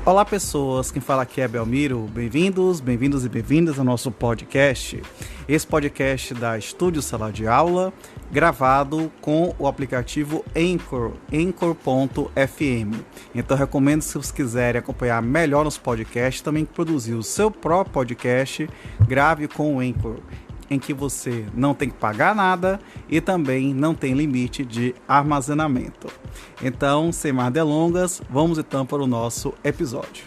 Olá pessoas, quem fala aqui é Belmiro, bem-vindos e bem-vindas ao nosso podcast. Esse podcast da Estúdio Sala de Aula, gravado com o aplicativo Anchor, Anchor.fm. Então recomendo, se vocês quiserem acompanhar melhor nos podcasts, também produzir o seu próprio podcast, grave com o Anchor, em que você não tem que pagar nada e também não tem limite de armazenamento. Então, sem mais delongas, vamos então para o nosso episódio.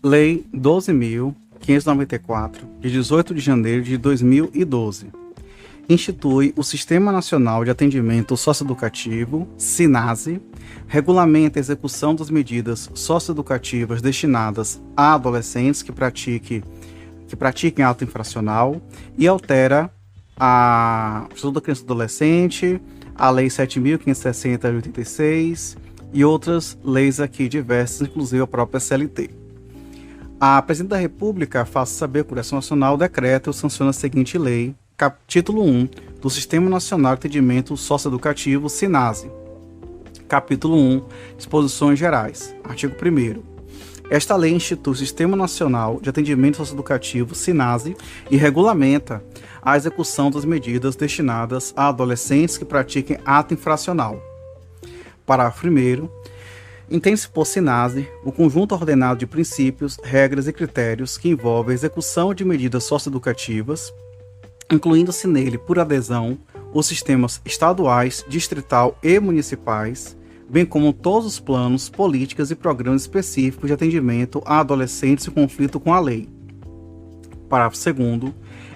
Lei 12.594, de 18 de janeiro de 2012. Institui o Sistema Nacional de Atendimento Socioeducativo, SINASE, regulamenta a execução das medidas socioeducativas destinadas a adolescentes que pratiquem ato infracional e altera a Estatuto da Criança e Adolescente, a Lei 7.560 de 86 e outras leis aqui diversas, inclusive a própria CLT. A Presidente da República faz saber que o Congresso Nacional decreta e sanciona a seguinte lei, Título 1 do Sistema Nacional de Atendimento Socioeducativo, SINASE. Capítulo 1, Disposições Gerais. Artigo 1º. Esta lei institui o Sistema Nacional de Atendimento Socioeducativo, SINASE, e regulamenta a execução das medidas destinadas a adolescentes que pratiquem ato infracional. Parágrafo 1º. Entende-se por SINASE o conjunto ordenado de princípios, regras e critérios que envolve a execução de medidas socioeducativas, incluindo-se nele, por adesão, os sistemas estaduais, distrital e municipais, bem como todos os planos, políticas e programas específicos de atendimento a adolescentes em conflito com a lei. Parágrafo 2º.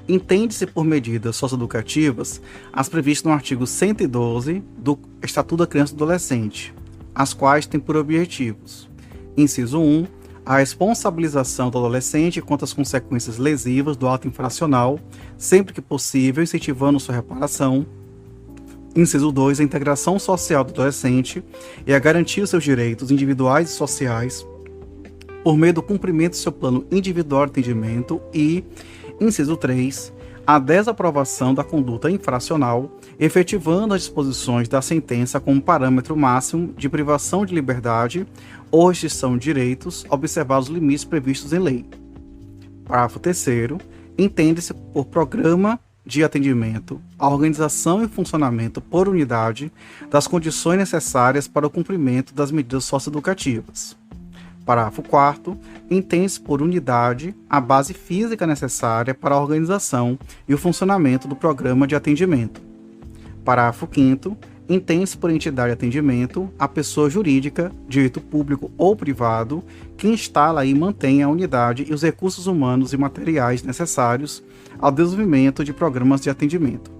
Entende-se por medidas socioeducativas as previstas no artigo 112 do Estatuto da Criança e do Adolescente, as quais têm por objetivos: inciso 1, a responsabilização do adolescente quanto às consequências lesivas do ato infracional, sempre que possível, incentivando sua reparação. Inciso 2, a integração social do adolescente e a garantia de seus direitos individuais e sociais por meio do cumprimento de seu plano individual de atendimento. E, inciso 3, a desaprovação da conduta infracional, efetivando as disposições da sentença como parâmetro máximo de privação de liberdade ou restrição de direitos, observados os limites previstos em lei. Parágrafo 3º. Entende-se por programa de atendimento a organização e funcionamento por unidade das condições necessárias para o cumprimento das medidas socioeducativas. Parágrafo 4º. Entende-se por unidade a base física necessária para a organização e o funcionamento do programa de atendimento. Parágrafo 5º. Entende-se por entidade de atendimento a pessoa jurídica, direito público ou privado, que instala e mantém a unidade e os recursos humanos e materiais necessários ao desenvolvimento de programas de atendimento.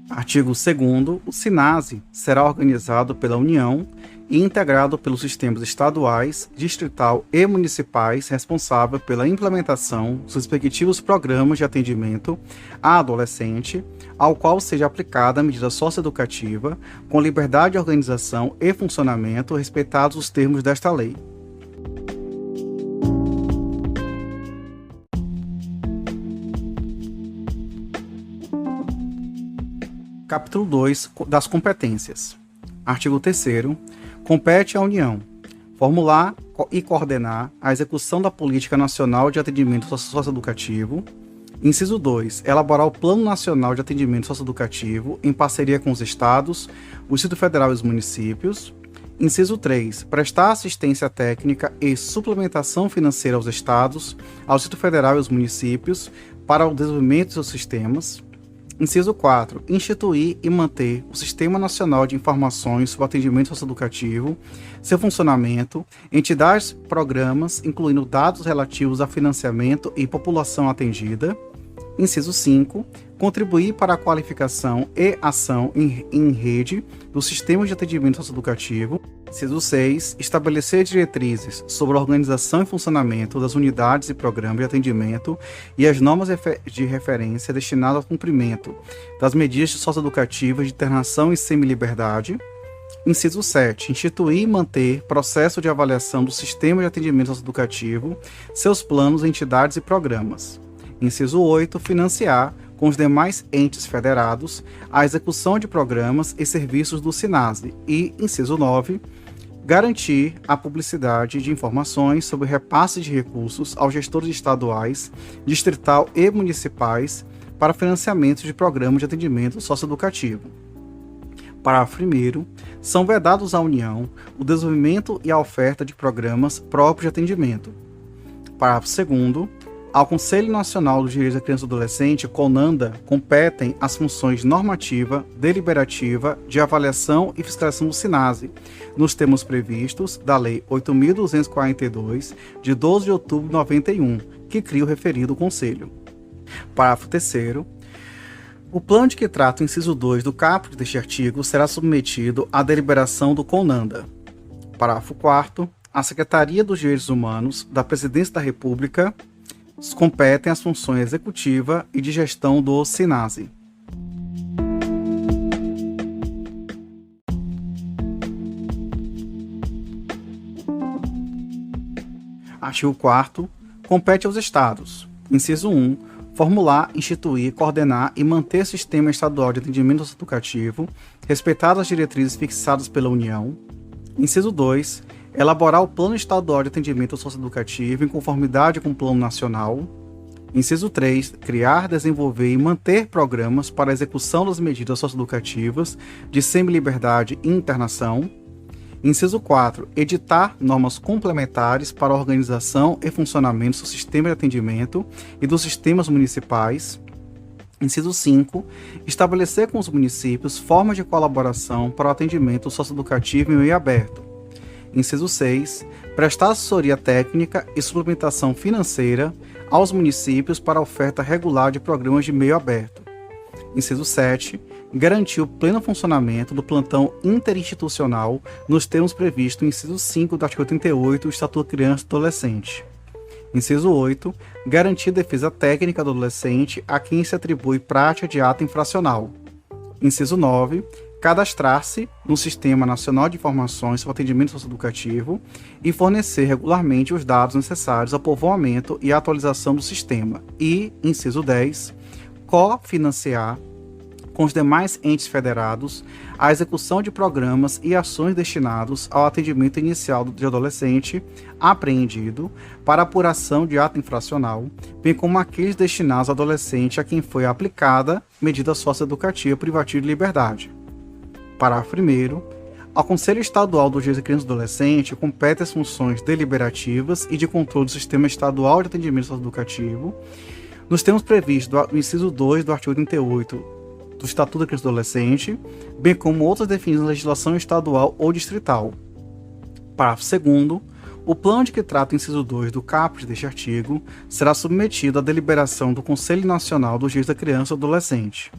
Artigo 2º. O SINASE será organizado pela União e integrado pelos sistemas estaduais, distrital e municipais responsáveis pela implementação dos respectivos programas de atendimento a adolescente, ao qual seja aplicada a medida socioeducativa, com liberdade de organização e funcionamento, respeitados os termos desta lei. Capítulo 2 das competências. Artigo 3º. Compete à União formular e coordenar a execução da Política Nacional de Atendimento Socioeducativo. Inciso 2. Elaborar o Plano Nacional de Atendimento Socioeducativo em parceria com os Estados, o Distrito Federal e os municípios. Inciso 3. Prestar assistência técnica e suplementação financeira aos Estados, ao Distrito Federal e aos municípios para o desenvolvimento de seus sistemas. Inciso 4. Instituir e manter o Sistema Nacional de Informações sobre Atendimento Socioeducativo, seu funcionamento, entidades, programas, incluindo dados relativos a financiamento e população atendida. Inciso 5. Contribuir para a qualificação e ação em rede dos sistemas de atendimento socioeducativo. Inciso 6. Estabelecer diretrizes sobre a organização e funcionamento das unidades e programas de atendimento e as normas de referência destinadas ao cumprimento das medidas socioeducativas de internação e semiliberdade. Inciso 7. Instituir e manter processo de avaliação do sistema de atendimento socioeducativo, seus planos, entidades e programas. Inciso 8. Financiar, com os demais entes federados, a execução de programas e serviços do SINASE. E, inciso 9. Garantir a publicidade de informações sobre repasse de recursos aos gestores estaduais, distrital e municipais para financiamento de programas de atendimento socioeducativo. Parágrafo 1º. São vedados à União o desenvolvimento e a oferta de programas próprios de atendimento. Parágrafo 2º. Ao Conselho Nacional dos Direitos da Criança e do Adolescente, CONANDA, competem as funções normativa, deliberativa, de avaliação e fiscalização do SINASE, nos termos previstos da Lei 8.242, de 12 de outubro de 91, que cria o referido Conselho. Parágrafo 3º. O plano de que trata o inciso 2 do caput deste artigo será submetido à deliberação do CONANDA. Parágrafo 4º. A Secretaria dos Direitos Humanos da Presidência da República competem as funções executiva e de gestão do SINASE. Artigo 4º. Compete aos Estados. Inciso 1. Formular, instituir, coordenar e manter sistema estadual de atendimento socioeducativo, respeitadas as diretrizes fixadas pela União. Inciso 2. Elaborar o Plano Estadual de Atendimento Socioeducativo em conformidade com o Plano Nacional. Inciso 3. Criar, desenvolver e manter programas para a execução das medidas socioeducativas de semi-liberdade e internação. Inciso 4. Editar normas complementares para a organização e funcionamento do sistema de atendimento e dos sistemas municipais. Inciso 5. Estabelecer com os municípios formas de colaboração para o atendimento socioeducativo em meio aberto. Inciso 6. Prestar assessoria técnica e suplementação financeira aos municípios para a oferta regular de programas de meio aberto. Inciso 7. Garantir o pleno funcionamento do plantão interinstitucional nos termos previstos no inciso 5 do artigo 38 do Estatuto da Criança e do Adolescente. Inciso 8. Garantir defesa técnica do adolescente a quem se atribui prática de ato infracional. Inciso 9. Cadastrar-se no Sistema Nacional de Informações sobre Atendimento Socioeducativo e fornecer regularmente os dados necessários ao povoamento e à atualização do sistema. E, inciso 10, cofinanciar com os demais entes federados a execução de programas e ações destinados ao atendimento inicial de adolescente apreendido para apuração de ato infracional, bem como aqueles destinados ao adolescente a quem foi aplicada medida socioeducativa privativa de liberdade. Parágrafo 1º. Ao Conselho Estadual dos Direitos da Criança e do Adolescente compete as funções deliberativas e de controle do Sistema Estadual de Atendimento Socioeducativo, nos termos previstos no inciso 2 do artigo 38 do Estatuto da Criança e do Adolescente, bem como outras definidas na legislação estadual ou distrital. Parágrafo 2º. O plano de que trata o inciso 2 do caput deste artigo será submetido à deliberação do Conselho Nacional dos Direitos da Criança e do Adolescente.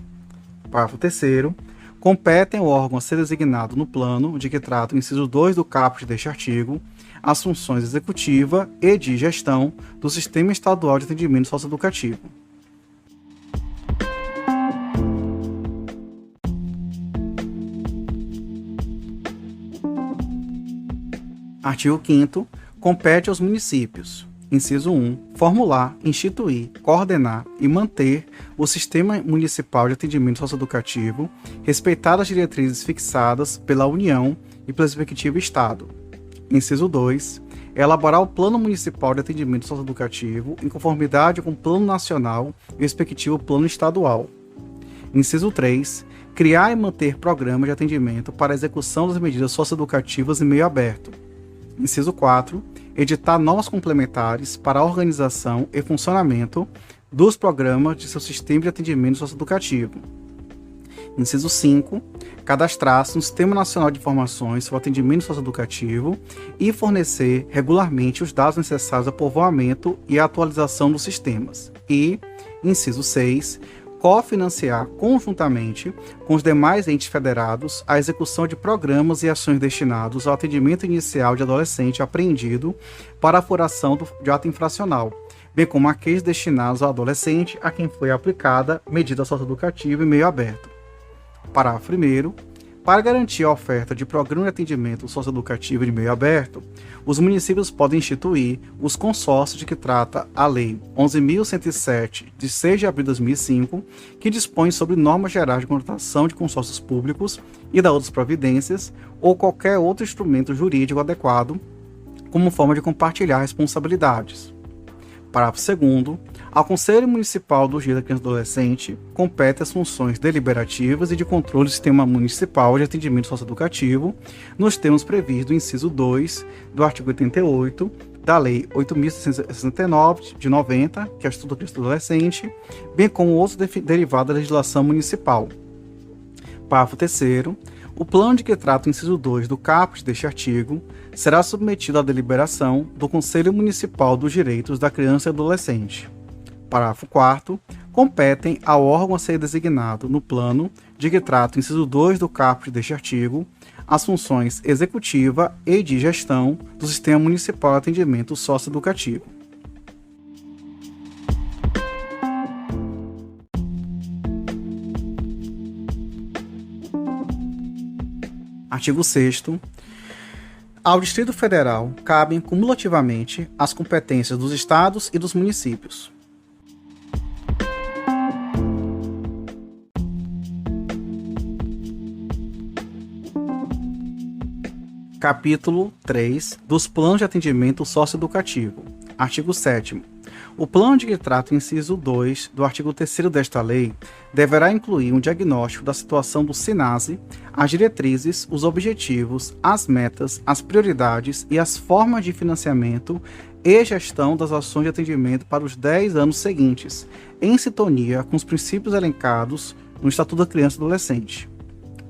Parágrafo 3º. Competem ao órgão a ser designado no plano de que trata o inciso 2 do caput deste artigo as funções executiva e de gestão do Sistema Estadual de Atendimento Socioeducativo. Artigo 5º. Compete aos municípios. Inciso 1. Formular, instituir, coordenar e manter o Sistema Municipal de Atendimento Socioeducativo, respeitadas as diretrizes fixadas pela União e pelo respectivo Estado. Inciso 2. Elaborar o Plano Municipal de Atendimento Socioeducativo em conformidade com o Plano Nacional e o respectivo Plano Estadual. Inciso 3. Criar e manter programas de atendimento para a execução das medidas socioeducativas em meio aberto. Inciso 4. Editar normas complementares para a organização e funcionamento dos programas de seu sistema de atendimento socioeducativo. Inciso 5. Cadastrar-se no Sistema Nacional de Informações sobre Atendimento Socioeducativo e fornecer regularmente os dados necessários ao povoamento e à atualização dos sistemas. E, inciso 6. Cofinanciar conjuntamente com os demais entes federados a execução de programas e ações destinados ao atendimento inicial de adolescente apreendido para apuração de ato infracional, bem como aqueles destinados ao adolescente a quem foi aplicada medida socioeducativa em meio aberto. Parágrafo 1º. Para garantir a oferta de programa de atendimento socioeducativo de meio aberto, os municípios podem instituir os consórcios de que trata a Lei 11.107, de 6 de abril de 2005, que dispõe sobre normas gerais de contratação de consórcios públicos e da outras providências, ou qualquer outro instrumento jurídico adequado, como forma de compartilhar responsabilidades. Parágrafo 2º. Ao Conselho Municipal do Direito da Criança e do Adolescente compete as funções deliberativas e de controle do sistema municipal de atendimento socioeducativo, nos termos previstos no inciso 2 do artigo 88 da Lei 8.669 de 90, que é o Estatuto da Criança e do Adolescente, bem como outros derivados da legislação municipal. Parágrafo 3º. O plano de que trata o inciso 2 do caput deste artigo será submetido à deliberação do Conselho Municipal dos Direitos da Criança e do Adolescente. Parágrafo 4º. Competem ao órgão a ser designado no plano de que trata o inciso 2 do caput deste artigo as funções executiva e de gestão do Sistema Municipal de Atendimento Socioeducativo. Artigo 6º. Ao Distrito Federal cabem cumulativamente as competências dos estados e dos municípios. Capítulo 3 dos Planos de Atendimento Socioeducativo. Artigo 7º. O plano de que trata o inciso 2 do artigo 3º desta lei deverá incluir um diagnóstico da situação do SINASE, as diretrizes, os objetivos, as metas, as prioridades e as formas de financiamento e gestão das ações de atendimento para os 10 anos seguintes, em sintonia com os princípios elencados no Estatuto da Criança e do Adolescente.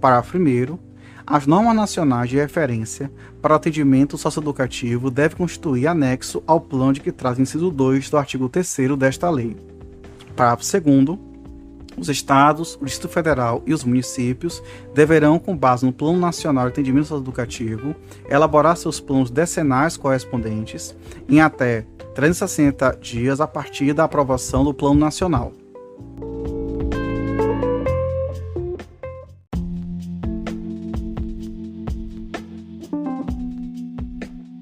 Parágrafo 1º. As normas nacionais de referência para o atendimento socioeducativo devem constituir anexo ao plano de que trata o inciso 2 do artigo 3º desta lei. Parágrafo 2º. Os estados, o Distrito Federal e os municípios deverão, com base no Plano Nacional de Atendimento Socioeducativo, elaborar seus planos decenais correspondentes em até 360 dias a partir da aprovação do Plano Nacional.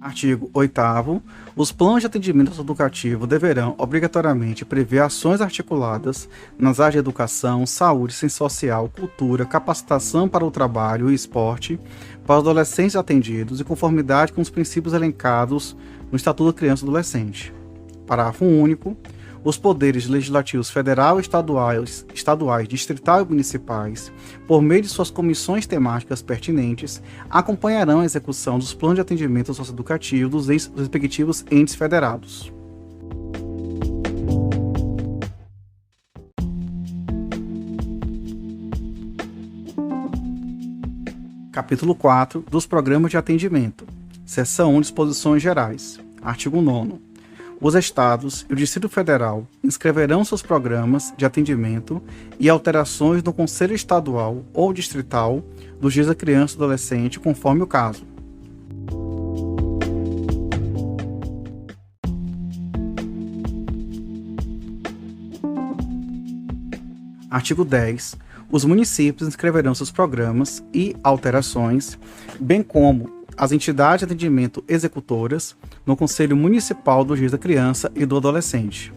Artigo 8º. Os planos de atendimento socioeducativo deverão, obrigatoriamente, prever ações articuladas nas áreas de educação, saúde, ciência social, cultura, capacitação para o trabalho e esporte para os adolescentes atendidos e conformidade com os princípios elencados no Estatuto da Criança e do Adolescente. Parágrafo único. Os poderes legislativos federal, estaduais, distrital e municipais, por meio de suas comissões temáticas pertinentes, acompanharão a execução dos planos de atendimento socioeducativo dos respectivos entes federados. Capítulo 4 dos Programas de Atendimento. Seção 1. Disposições Gerais. Artigo 9º. Os estados e o Distrito Federal inscreverão seus programas de atendimento e alterações no Conselho Estadual ou Distrital dos Direitos da Criança e do Adolescente, conforme o caso. Artigo 10. Os municípios inscreverão seus programas e alterações, bem como as entidades de atendimento executoras, no Conselho Municipal dos Direitos da Criança e do Adolescente.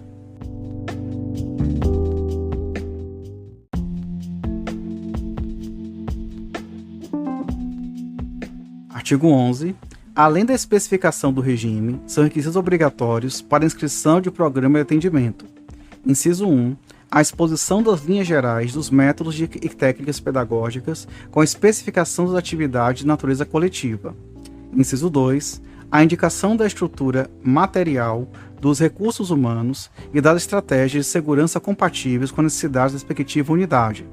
Artigo 11. Além da especificação do regime, são requisitos obrigatórios para inscrição de programa de atendimento. Inciso 1. A exposição das linhas gerais dos métodos e técnicas pedagógicas com a especificação das atividades de natureza coletiva. Inciso 2. A indicação da estrutura material, dos recursos humanos e das estratégias de segurança compatíveis com as necessidades da respectiva unidade.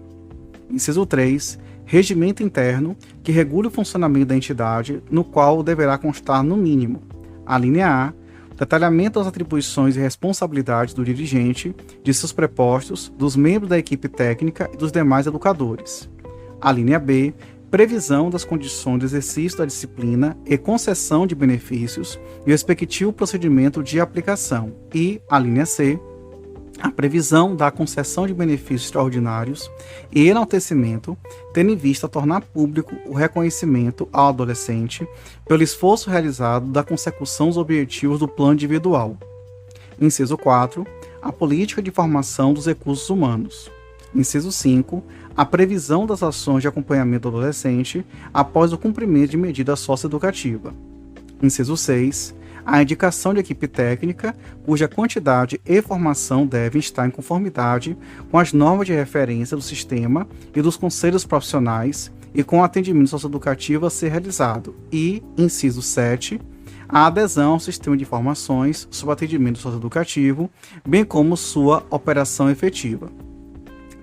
Inciso 3. Regimento interno que regule o funcionamento da entidade, no qual deverá constar, no mínimo, a linha A, detalhamento das atribuições e responsabilidades do dirigente, de seus prepostos, dos membros da equipe técnica e dos demais educadores. A linha B, previsão das condições de exercício da disciplina e concessão de benefícios e o respectivo procedimento de aplicação. E a linha C, a previsão da concessão de benefícios extraordinários e enaltecimento, tendo em vista tornar público o reconhecimento ao adolescente pelo esforço realizado da consecução dos objetivos do plano individual. Inciso 4. A política de formação dos recursos humanos. Inciso 5. A previsão das ações de acompanhamento do adolescente após o cumprimento de medida socioeducativa. Inciso 6. A indicação de equipe técnica, cuja quantidade e formação devem estar em conformidade com as normas de referência do sistema e dos conselhos profissionais e com o atendimento socioeducativo a ser realizado. E, inciso 7, a adesão ao sistema de informações sobre atendimento socioeducativo, bem como sua operação efetiva.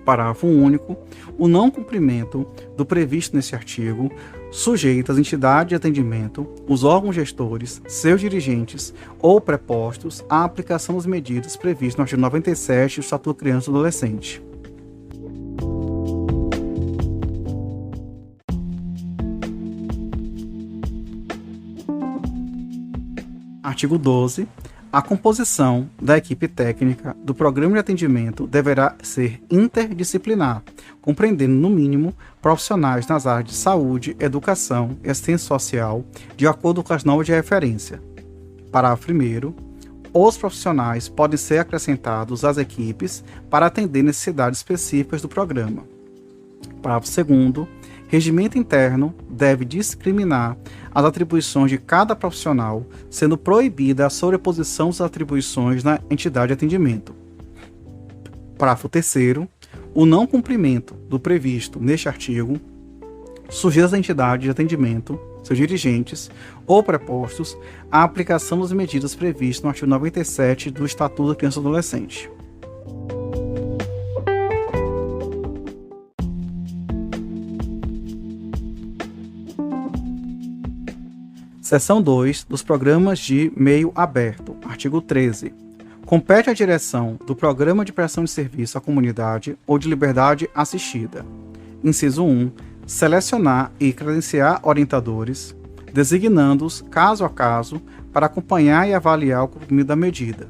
Parágrafo único. O não cumprimento do previsto neste artigo sujeita as entidades de atendimento, os órgãos gestores, seus dirigentes ou prepostos à aplicação das medidas previstas no artigo 97 do Estatuto da Criança e do Adolescente. Artigo 12. A composição da equipe técnica do programa de atendimento deverá ser interdisciplinar, compreendendo, no mínimo, profissionais nas áreas de saúde, educação e assistência social, de acordo com as normas de referência. Parágrafo 1º. Os profissionais podem ser acrescentados às equipes para atender necessidades específicas do programa. Parágrafo 2º. Regimento interno deve discriminar as atribuições de cada profissional, sendo proibida a sobreposição das atribuições na entidade de atendimento. Parágrafo 3º. O não cumprimento do previsto neste artigo sujeita as entidades de atendimento, seus dirigentes ou prepostos à aplicação das medidas previstas no artigo 97 do Estatuto da Criança e do Adolescente. Seção 2 dos programas de meio aberto. Artigo 13. Compete à direção do Programa de Prestação de Serviço à Comunidade ou de Liberdade Assistida. Inciso 1. Selecionar e credenciar orientadores, designando-os caso a caso para acompanhar e avaliar o cumprimento da medida.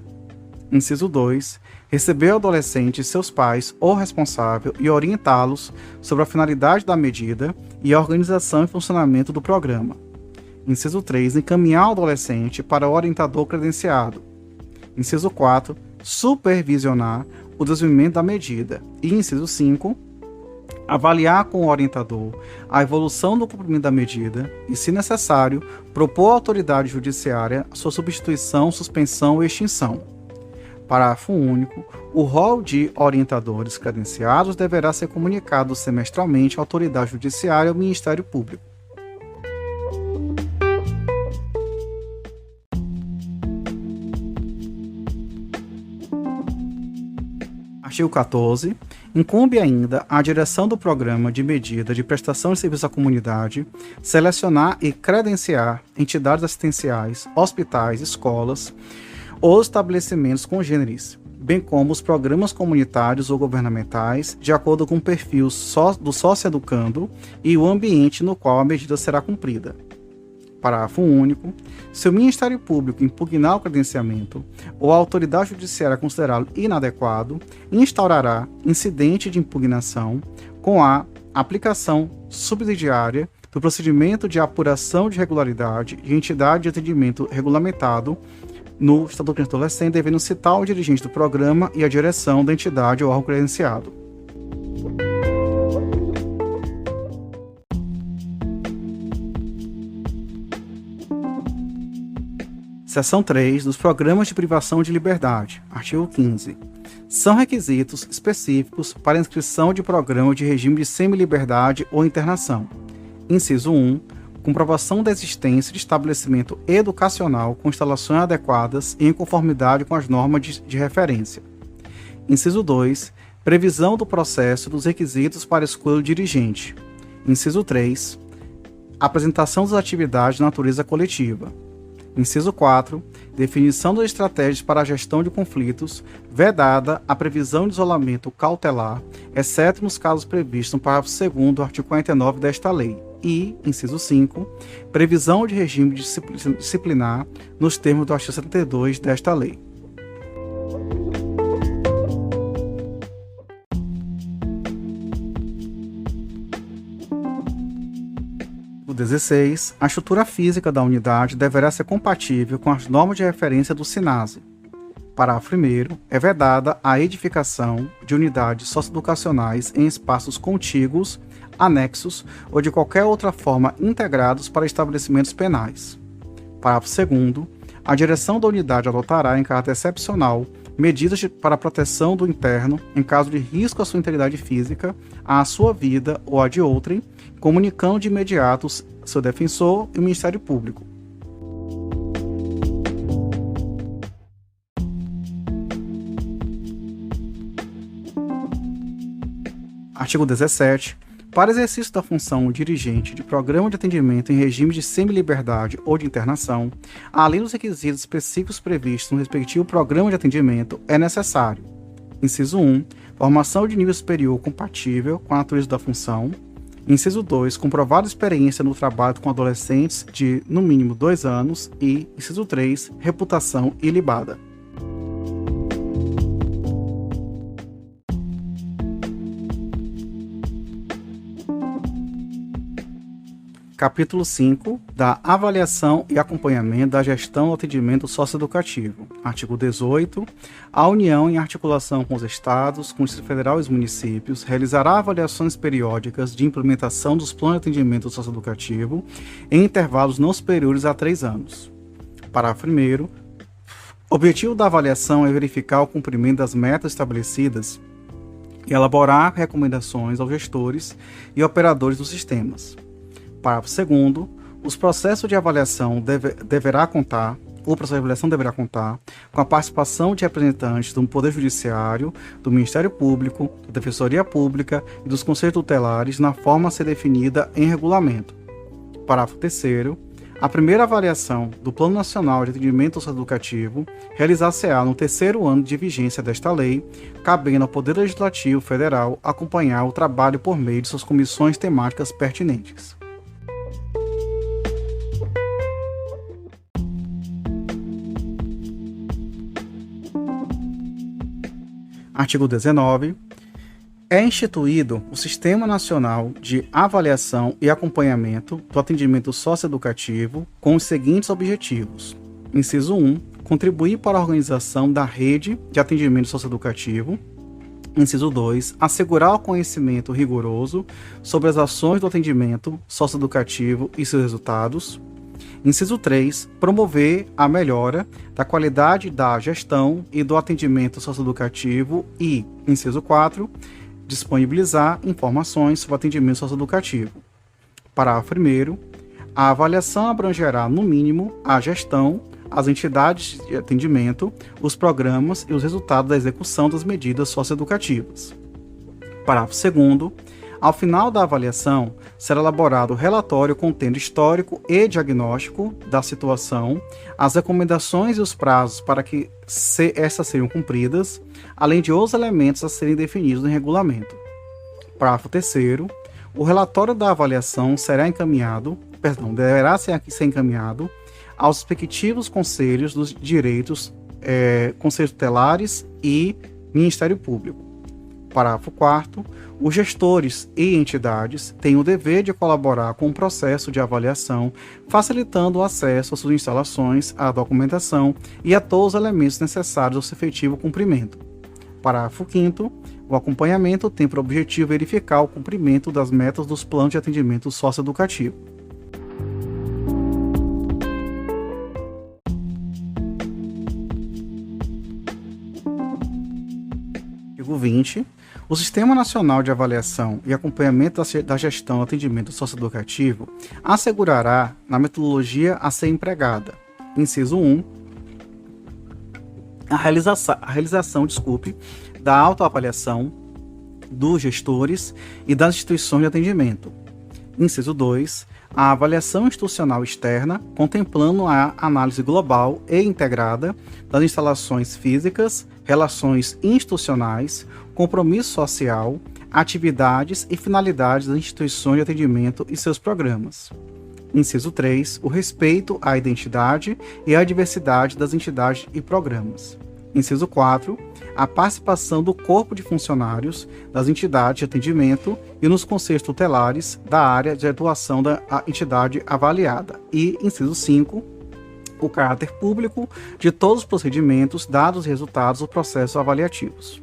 Inciso 2. Receber o adolescente e seus pais ou responsável e orientá-los sobre a finalidade da medida e a organização e funcionamento do programa. Inciso 3. Encaminhar o adolescente para o orientador credenciado. Inciso 4. Supervisionar o desenvolvimento da medida. E inciso 5. Avaliar com o orientador a evolução do cumprimento da medida e, se necessário, propor à autoridade judiciária sua substituição, suspensão ou extinção. Parágrafo único. O rol de orientadores credenciados deverá ser comunicado semestralmente à autoridade judiciária e ao Ministério Público. Artigo 14. Incumbe ainda à direção do Programa de Medida de Prestação de Serviço à Comunidade selecionar e credenciar entidades assistenciais, hospitais, escolas ou estabelecimentos congêneres, bem como os programas comunitários ou governamentais, de acordo com o perfil do sócio-educando e o ambiente no qual a medida será cumprida. Parágrafo único. Se o Ministério Público impugnar o credenciamento ou a autoridade judiciária considerá-lo inadequado, instaurará incidente de impugnação com a aplicação subsidiária do procedimento de apuração de regularidade de entidade de atendimento regulamentado no Estatuto da Criança e do Adolescente, devendo citar o dirigente do programa e a direção da entidade ou órgão credenciado. Seção 3 dos Programas de Privação de Liberdade. Artigo 15. São requisitos específicos para a inscrição de programa de regime de semiliberdade ou internação. Inciso 1. Comprovação da existência de estabelecimento educacional com instalações adequadas e em conformidade com as normas de referência. Inciso 2. Previsão do processo dos requisitos para a escolha do dirigente. Inciso 3. Apresentação das atividades de natureza coletiva. Inciso 4. Definição das estratégias para a gestão de conflitos, vedada a previsão de isolamento cautelar, exceto nos casos previstos no parágrafo 2º do artigo 49 desta lei. E, inciso 5, previsão de regime disciplinar nos termos do artigo 72 desta lei. 16. A estrutura física da unidade deverá ser compatível com as normas de referência do SINASE. Parágrafo 1º. É vedada a edificação de unidades socioeducacionais em espaços contíguos, anexos ou de qualquer outra forma integrados para estabelecimentos penais. Parágrafo 2º. A direção da unidade adotará, em caráter excepcional, medidas para a proteção do interno em caso de risco à sua integridade física, à sua vida ou à de outrem, comunicando de imediato seu defensor e o Ministério Público. Artigo 17. Para exercício da função dirigente de programa de atendimento em regime de semiliberdade ou de internação, além dos requisitos específicos previstos no respectivo programa de atendimento, é necessário: inciso 1. Formação de nível superior compatível com a natureza da função. Inciso 2. Comprovada experiência no trabalho com adolescentes de, no mínimo, 2 anos. E, inciso 3. Reputação ilibada. Capítulo 5 da avaliação e acompanhamento da gestão do atendimento socioeducativo. Artigo 18. A União, em articulação com os Estados, com o Distrito Federal e os municípios, realizará avaliações periódicas de implementação dos planos de atendimento socioeducativo em intervalos não superiores a 3 anos. Parágrafo 1º. O objetivo da avaliação é verificar o cumprimento das metas estabelecidas e elaborar recomendações aos gestores e operadores dos sistemas. Parágrafo 2º. O processo de avaliação deverá contar com a participação de representantes do Poder Judiciário, do Ministério Público, da Defensoria Pública e dos Conselhos Tutelares na forma a ser definida em regulamento. Parágrafo 3º. A primeira avaliação do Plano Nacional de Atendimento Socioeducativo realizar-se-á no 3º ano de vigência desta lei, cabendo ao Poder Legislativo Federal acompanhar o trabalho por meio de suas comissões temáticas pertinentes. Artigo 19. É instituído o Sistema Nacional de Avaliação e Acompanhamento do Atendimento Socioeducativo com os seguintes objetivos. Inciso 1. Contribuir para a organização da rede de atendimento socioeducativo. Inciso 2. Assegurar o conhecimento rigoroso sobre as ações do atendimento socioeducativo e seus resultados. Inciso 3. Promover a melhora da qualidade da gestão e do atendimento socioeducativo e, inciso 4, disponibilizar informações sobre o atendimento socioeducativo. Parágrafo 1º. A avaliação abrangerá, no mínimo, a gestão, as entidades de atendimento, os programas e os resultados da execução das medidas socioeducativas. Parágrafo 2º. Ao final da avaliação, será elaborado o relatório contendo histórico e diagnóstico da situação, as recomendações e os prazos para que essas sejam cumpridas, além de outros elementos a serem definidos em regulamento. Parágrafo 3º. O relatório da avaliação deverá ser encaminhado aos respectivos conselhos dos direitos, conselhos tutelares e Ministério Público. Parágrafo 4º. Os gestores e entidades têm o dever de colaborar com o processo de avaliação, facilitando o acesso às suas instalações, à documentação e a todos os elementos necessários ao seu efetivo cumprimento. Parágrafo 5º. O acompanhamento tem por objetivo verificar o cumprimento das metas dos planos de atendimento socioeducativo. Artigo 20. O Sistema Nacional de Avaliação e Acompanhamento da Gestão do Atendimento Socioeducativo assegurará, na metodologia a ser empregada, inciso 1, a realização da autoavaliação dos gestores e das instituições de atendimento. Inciso 2, a avaliação institucional externa, contemplando a análise global e integrada das instalações físicas, relações institucionais, compromisso social, atividades e finalidades das instituições de atendimento e seus programas. Inciso 3, o respeito à identidade e à diversidade das entidades e programas. Inciso 4. A participação do corpo de funcionários das entidades de atendimento e nos conselhos tutelares da área de atuação da entidade avaliada. E, inciso 5. O caráter público de todos os procedimentos, dados e resultados dos processos avaliativos.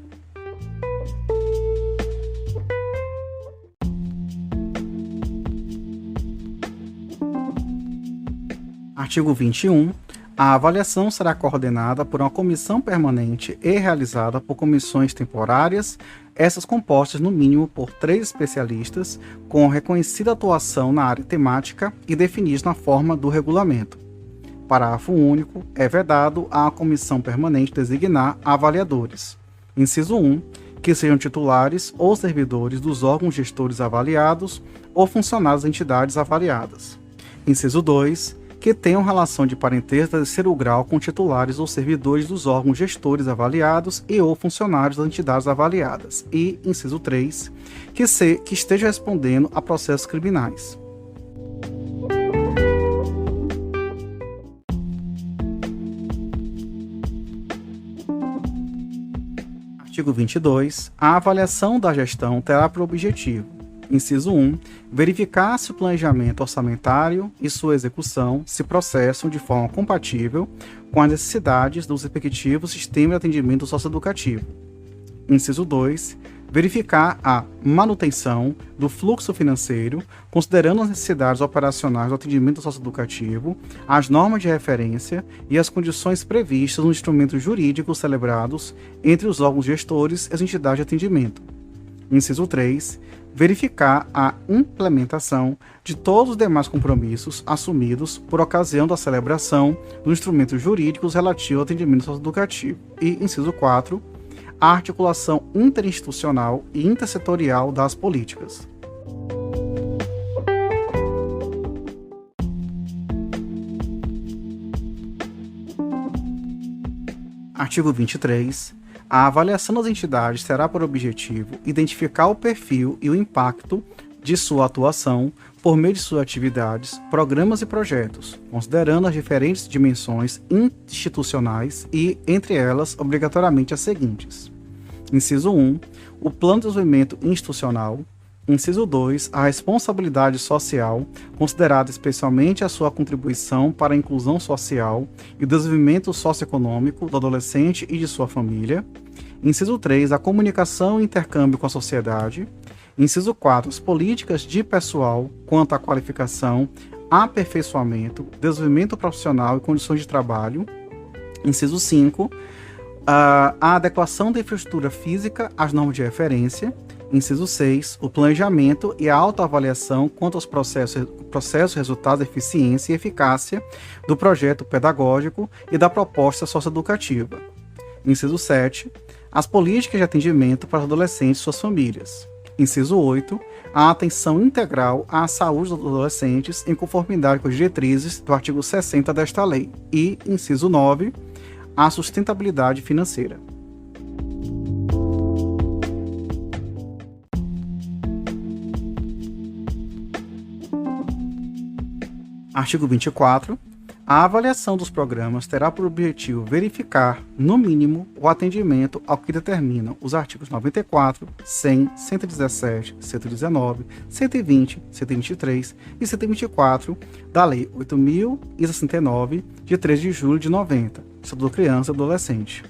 Artigo 21. A avaliação será coordenada por uma comissão permanente e realizada por comissões temporárias, essas compostas no mínimo por 3 especialistas com reconhecida atuação na área temática e definidos na forma do regulamento. Parágrafo único. É vedado à comissão permanente designar avaliadores. Inciso 1. Que sejam titulares ou servidores dos órgãos gestores avaliados ou funcionários das entidades avaliadas. Inciso 2. Que tenham relação de parentesco de terceiro grau com titulares ou servidores dos órgãos gestores avaliados e ou funcionários das entidades avaliadas. E, inciso 3, que esteja respondendo a processos criminais. Artigo 22. A avaliação da gestão terá por objetivo: inciso 1. Verificar se o planejamento orçamentário e sua execução se processam de forma compatível com as necessidades dos respectivos sistemas de atendimento socioeducativo. Inciso 2. Verificar a manutenção do fluxo financeiro, considerando as necessidades operacionais do atendimento socioeducativo, as normas de referência e as condições previstas nos instrumentos jurídicos celebrados entre os órgãos gestores e as entidades de atendimento. Inciso 3. Verificar a implementação de todos os demais compromissos assumidos por ocasião da celebração dos instrumentos jurídicos relativos ao atendimento socioeducativo. E, inciso 4, a articulação interinstitucional e intersetorial das políticas. Artigo 23. A avaliação das entidades terá por objetivo identificar o perfil e o impacto de sua atuação por meio de suas atividades, programas e projetos, considerando as diferentes dimensões institucionais e, entre elas, obrigatoriamente as seguintes. Inciso 1. O plano de desenvolvimento institucional. Inciso 2. A responsabilidade social, considerada especialmente a sua contribuição para a inclusão social e o desenvolvimento socioeconômico do adolescente e de sua família. Inciso 3. A comunicação e intercâmbio com a sociedade. Inciso 4. As políticas de pessoal quanto à qualificação, aperfeiçoamento, desenvolvimento profissional e condições de trabalho. Inciso 5. A adequação da infraestrutura física às normas de referência. Inciso 6. O planejamento e a autoavaliação quanto aos processos, resultados, eficiência e eficácia do projeto pedagógico e da proposta socioeducativa. Inciso 7. As políticas de atendimento para os adolescentes e suas famílias. Inciso 8. A atenção integral à saúde dos adolescentes em conformidade com as diretrizes do artigo 60 desta lei. E, inciso 9. A sustentabilidade financeira. Artigo 24. A avaliação dos programas terá por objetivo verificar, no mínimo, o atendimento ao que determinam os artigos 94, 100, 117, 119, 120, 123 e 124 da Lei 8.069, de 3 de julho de 90, sobre criança e adolescente.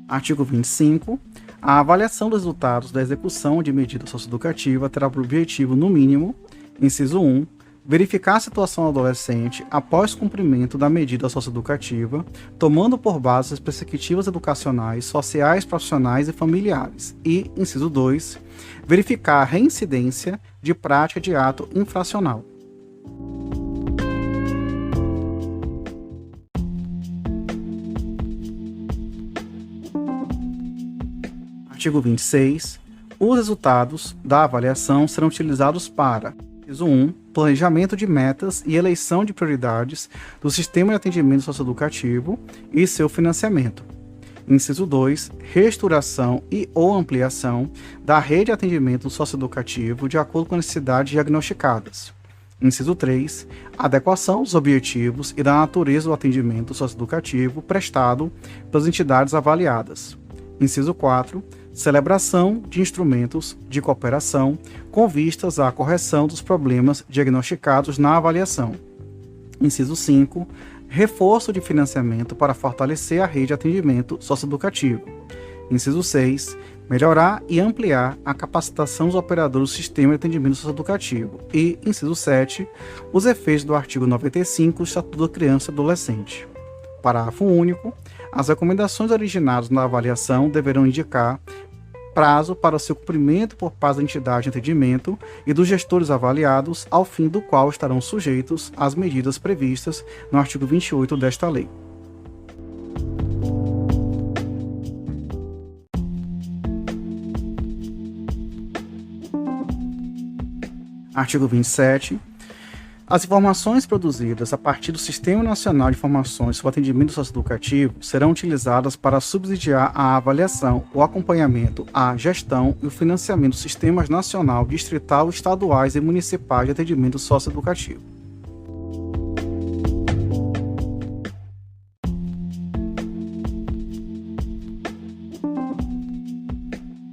Artigo 25. A avaliação dos resultados da execução de medida socioeducativa terá por objetivo, no mínimo, inciso 1, verificar a situação do adolescente após cumprimento da medida socioeducativa, tomando por base as perspectivas educacionais, sociais, profissionais e familiares. E, inciso 2, verificar a reincidência de prática de ato infracional. Artigo 26. Os resultados da avaliação serão utilizados para: inciso 1. Planejamento de metas e eleição de prioridades do sistema de atendimento socioeducativo e seu financiamento. Inciso 2, reestruturação e ou ampliação da rede de atendimento socioeducativo de acordo com as necessidades diagnosticadas. Inciso 3, adequação dos objetivos e da natureza do atendimento socioeducativo prestado pelas entidades avaliadas. Inciso 4, celebração de instrumentos de cooperação com vistas à correção dos problemas diagnosticados na avaliação. Inciso 5, reforço de financiamento para fortalecer a rede de atendimento socioeducativo. Inciso 6, melhorar e ampliar a capacitação dos operadores do sistema de atendimento socioeducativo. E, inciso 7, os efeitos do artigo 95 do Estatuto da Criança e Adolescente. Parágrafo único. As recomendações originadas na avaliação deverão indicar prazo para o seu cumprimento por parte da entidade de atendimento e dos gestores avaliados, ao fim do qual estarão sujeitos às medidas previstas no artigo 28 desta lei. Artigo 27. As informações produzidas a partir do Sistema Nacional de Informações sobre Atendimento Socioeducativo serão utilizadas para subsidiar a avaliação, o acompanhamento, a gestão e o financiamento dos sistemas nacional, distrital, estaduais e municipais de atendimento socioeducativo.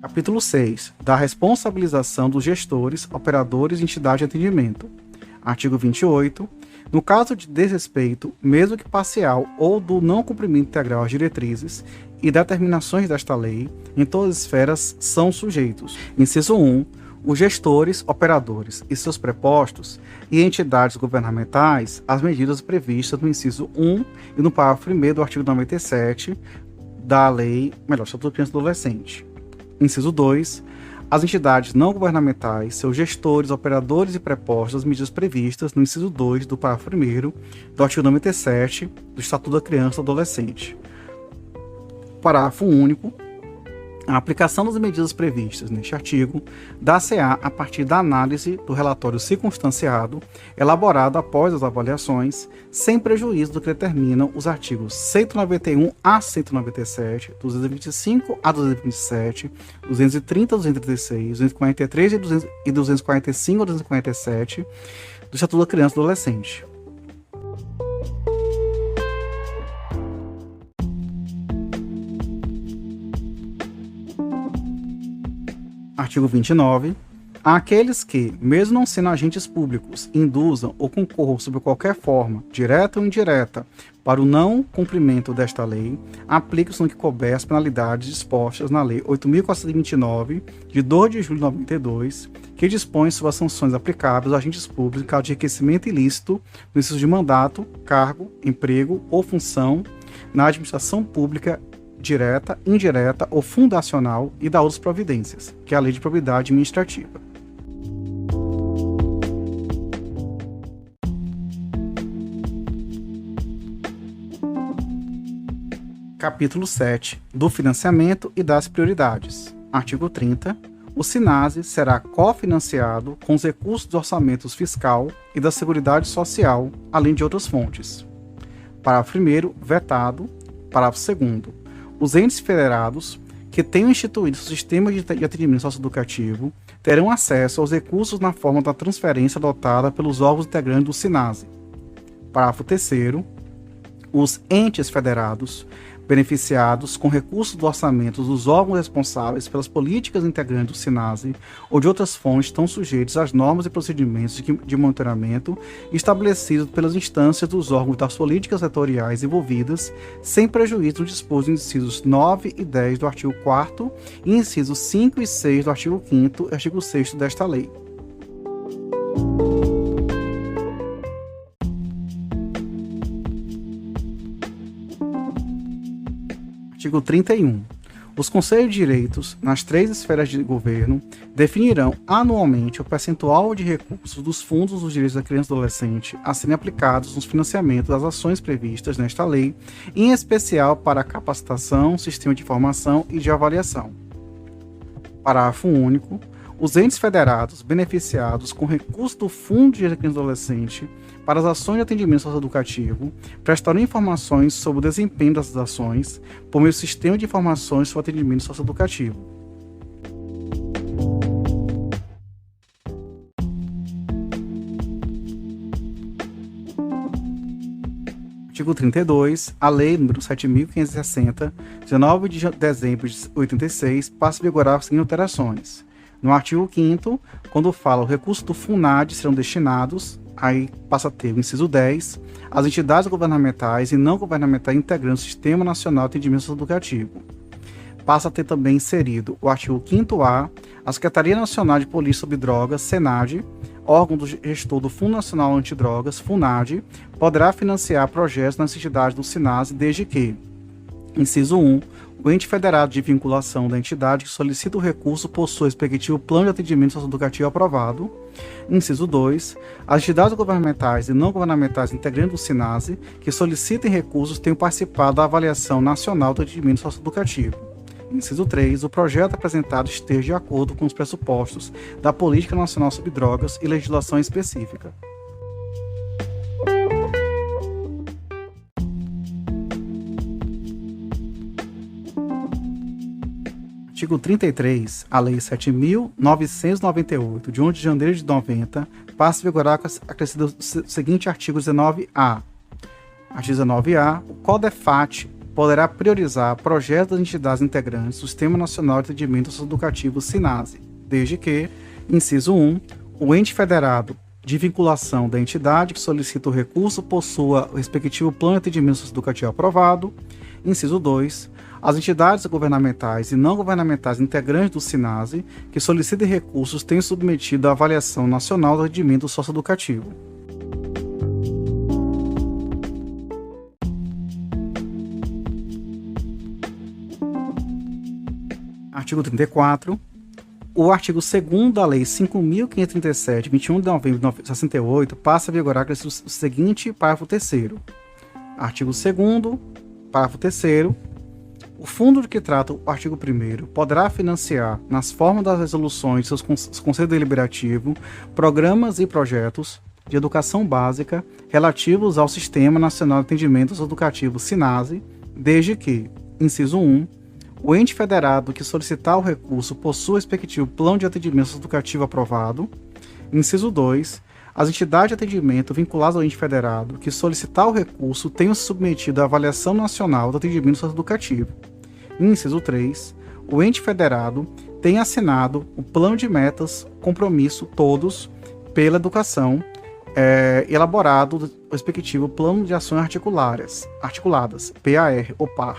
Capítulo 6. Da responsabilização dos gestores, operadores e entidades de atendimento. Artigo 28. No caso de desrespeito, mesmo que parcial, ou do não cumprimento integral às diretrizes e determinações desta lei, em todas as esferas são sujeitos. Inciso 1. Os gestores, operadores e seus prepostos e entidades governamentais às medidas previstas no inciso 1 e no parágrafo 1º do artigo 97 da lei, Estatuto da Criança e Adolescente. Inciso 2. As entidades não governamentais, seus gestores, operadores e prepostos às medidas previstas no inciso 2 do parágrafo 1º do artigo 97 do Estatuto da Criança e Adolescente. Parágrafo único. A aplicação das medidas previstas neste artigo dá-se-á a partir da análise do relatório circunstanciado, elaborado após as avaliações, sem prejuízo do que determinam os artigos 191 a 197, 225 a 227, 230 a 236, 243 e 245 a 247 do Estatuto da Criança e do Adolescente. Artigo 29. Àqueles que, mesmo não sendo agentes públicos, induzam ou concorram sob qualquer forma, direta ou indireta, para o não cumprimento desta lei, aplicam-se no que couber as penalidades dispostas na Lei 8.429, de 2 de julho de 92, que dispõe sobre as sanções aplicáveis aos agentes públicos em caso de enriquecimento ilícito no exercício de mandato, cargo, emprego ou função na administração pública direta, indireta ou fundacional e da outras providências, que é a Lei de Probidade Administrativa. Capítulo 7. Do financiamento e das prioridades. Artigo 30. O SINASE será cofinanciado com os recursos dos orçamentos fiscal e da Seguridade Social, além de outras fontes. Parágrafo 1º, vetado. Parágrafo 2º. Os entes federados que tenham instituído o sistema de atendimento socioeducativo terão acesso aos recursos na forma da transferência adotada pelos órgãos integrantes do SINASE. Parágrafo 3º. Os entes federados beneficiados com recursos do orçamento dos órgãos responsáveis pelas políticas integrantes do SINASE ou de outras fontes estão sujeitos às normas e procedimentos de monitoramento estabelecidos pelas instâncias dos órgãos das políticas setoriais envolvidas, sem prejuízo do disposto nos incisos 9 e 10 do artigo 4º e incisos 5 e 6 do artigo 5º e artigo 6º desta lei. Artigo 31. Os Conselhos de Direitos, nas 3 esferas de governo, definirão anualmente o percentual de recursos dos fundos dos direitos da criança e do adolescente a serem aplicados nos financiamentos das ações previstas nesta lei, em especial para a capacitação, sistema de informação e de avaliação. Parágrafo único. Os entes federados beneficiados com recursos do Fundo de Direitos da Criança e do Adolescente para as ações de atendimento socioeducativo, prestarão informações sobre o desempenho dessas ações por meio do sistema de informações sobre o atendimento socioeducativo. Artigo 32, a Lei nº 7.560, 19 de dezembro de 86, passa a vigorar as seguintes alterações. No artigo 5º, quando fala o recurso do FUNAD serão destinados, aí passa a ter o inciso 10, às entidades governamentais e não governamentais integrantes do Sistema Nacional de Atendimento Socioeducativo. Passa a ter também inserido o artigo 5º-A, a Secretaria Nacional de Polícia sobre Drogas, SENAD, órgão do gestor do Fundo Nacional Antidrogas, FUNAD, poderá financiar projetos nas entidades do SINASE desde que, inciso 1, o ente federado de vinculação da entidade que solicita o recurso possua respectivo plano de atendimento socioeducativo aprovado. Inciso 2, as entidades governamentais e não governamentais integrantes do SINASE que solicitem recursos tenham participado da avaliação nacional do atendimento socioeducativo. Inciso 3, o projeto apresentado esteja de acordo com os pressupostos da Política Nacional sobre Drogas e legislação específica. Artigo 33, a Lei 7.998, de 1 de janeiro de 90, passa a vigorar acrescido o seguinte artigo 19-A. Artigo 19-A, o CODEFAT poderá priorizar projetos das entidades integrantes do Sistema Nacional de Atendimento Socioeducativo SINASE, desde que, inciso 1, o ente federado de vinculação da entidade que solicita o recurso possua o respectivo plano de atendimento socioeducativo aprovado. Inciso 2, as entidades governamentais e não governamentais integrantes do SINASE que solicitem recursos tenham submetido à avaliação nacional do atendimento socioeducativo. Artigo 34. O artigo 2º da Lei 5.537, 21 de novembro de 1968, passa a vigorar com o seguinte parágrafo 3º. Artigo 2º, parágrafo 3º. O fundo de que trata o artigo 1º poderá financiar, nas formas das resoluções de seus conselhos deliberativos, programas e projetos de educação básica relativos ao Sistema Nacional de Atendimento Educativo SINASE, desde que, inciso 1, o ente federado que solicitar o recurso possua o respectivo plano de atendimento educativo aprovado. Inciso 2, as entidades de atendimento vinculadas ao ente federado que solicitar o recurso tenham se submetido à avaliação nacional do atendimento educativo. Inciso 3, o ente federado tem assinado o plano de metas, compromisso, todos, pela educação, elaborado o respectivo plano de ações articuladas, PAR ou PAR.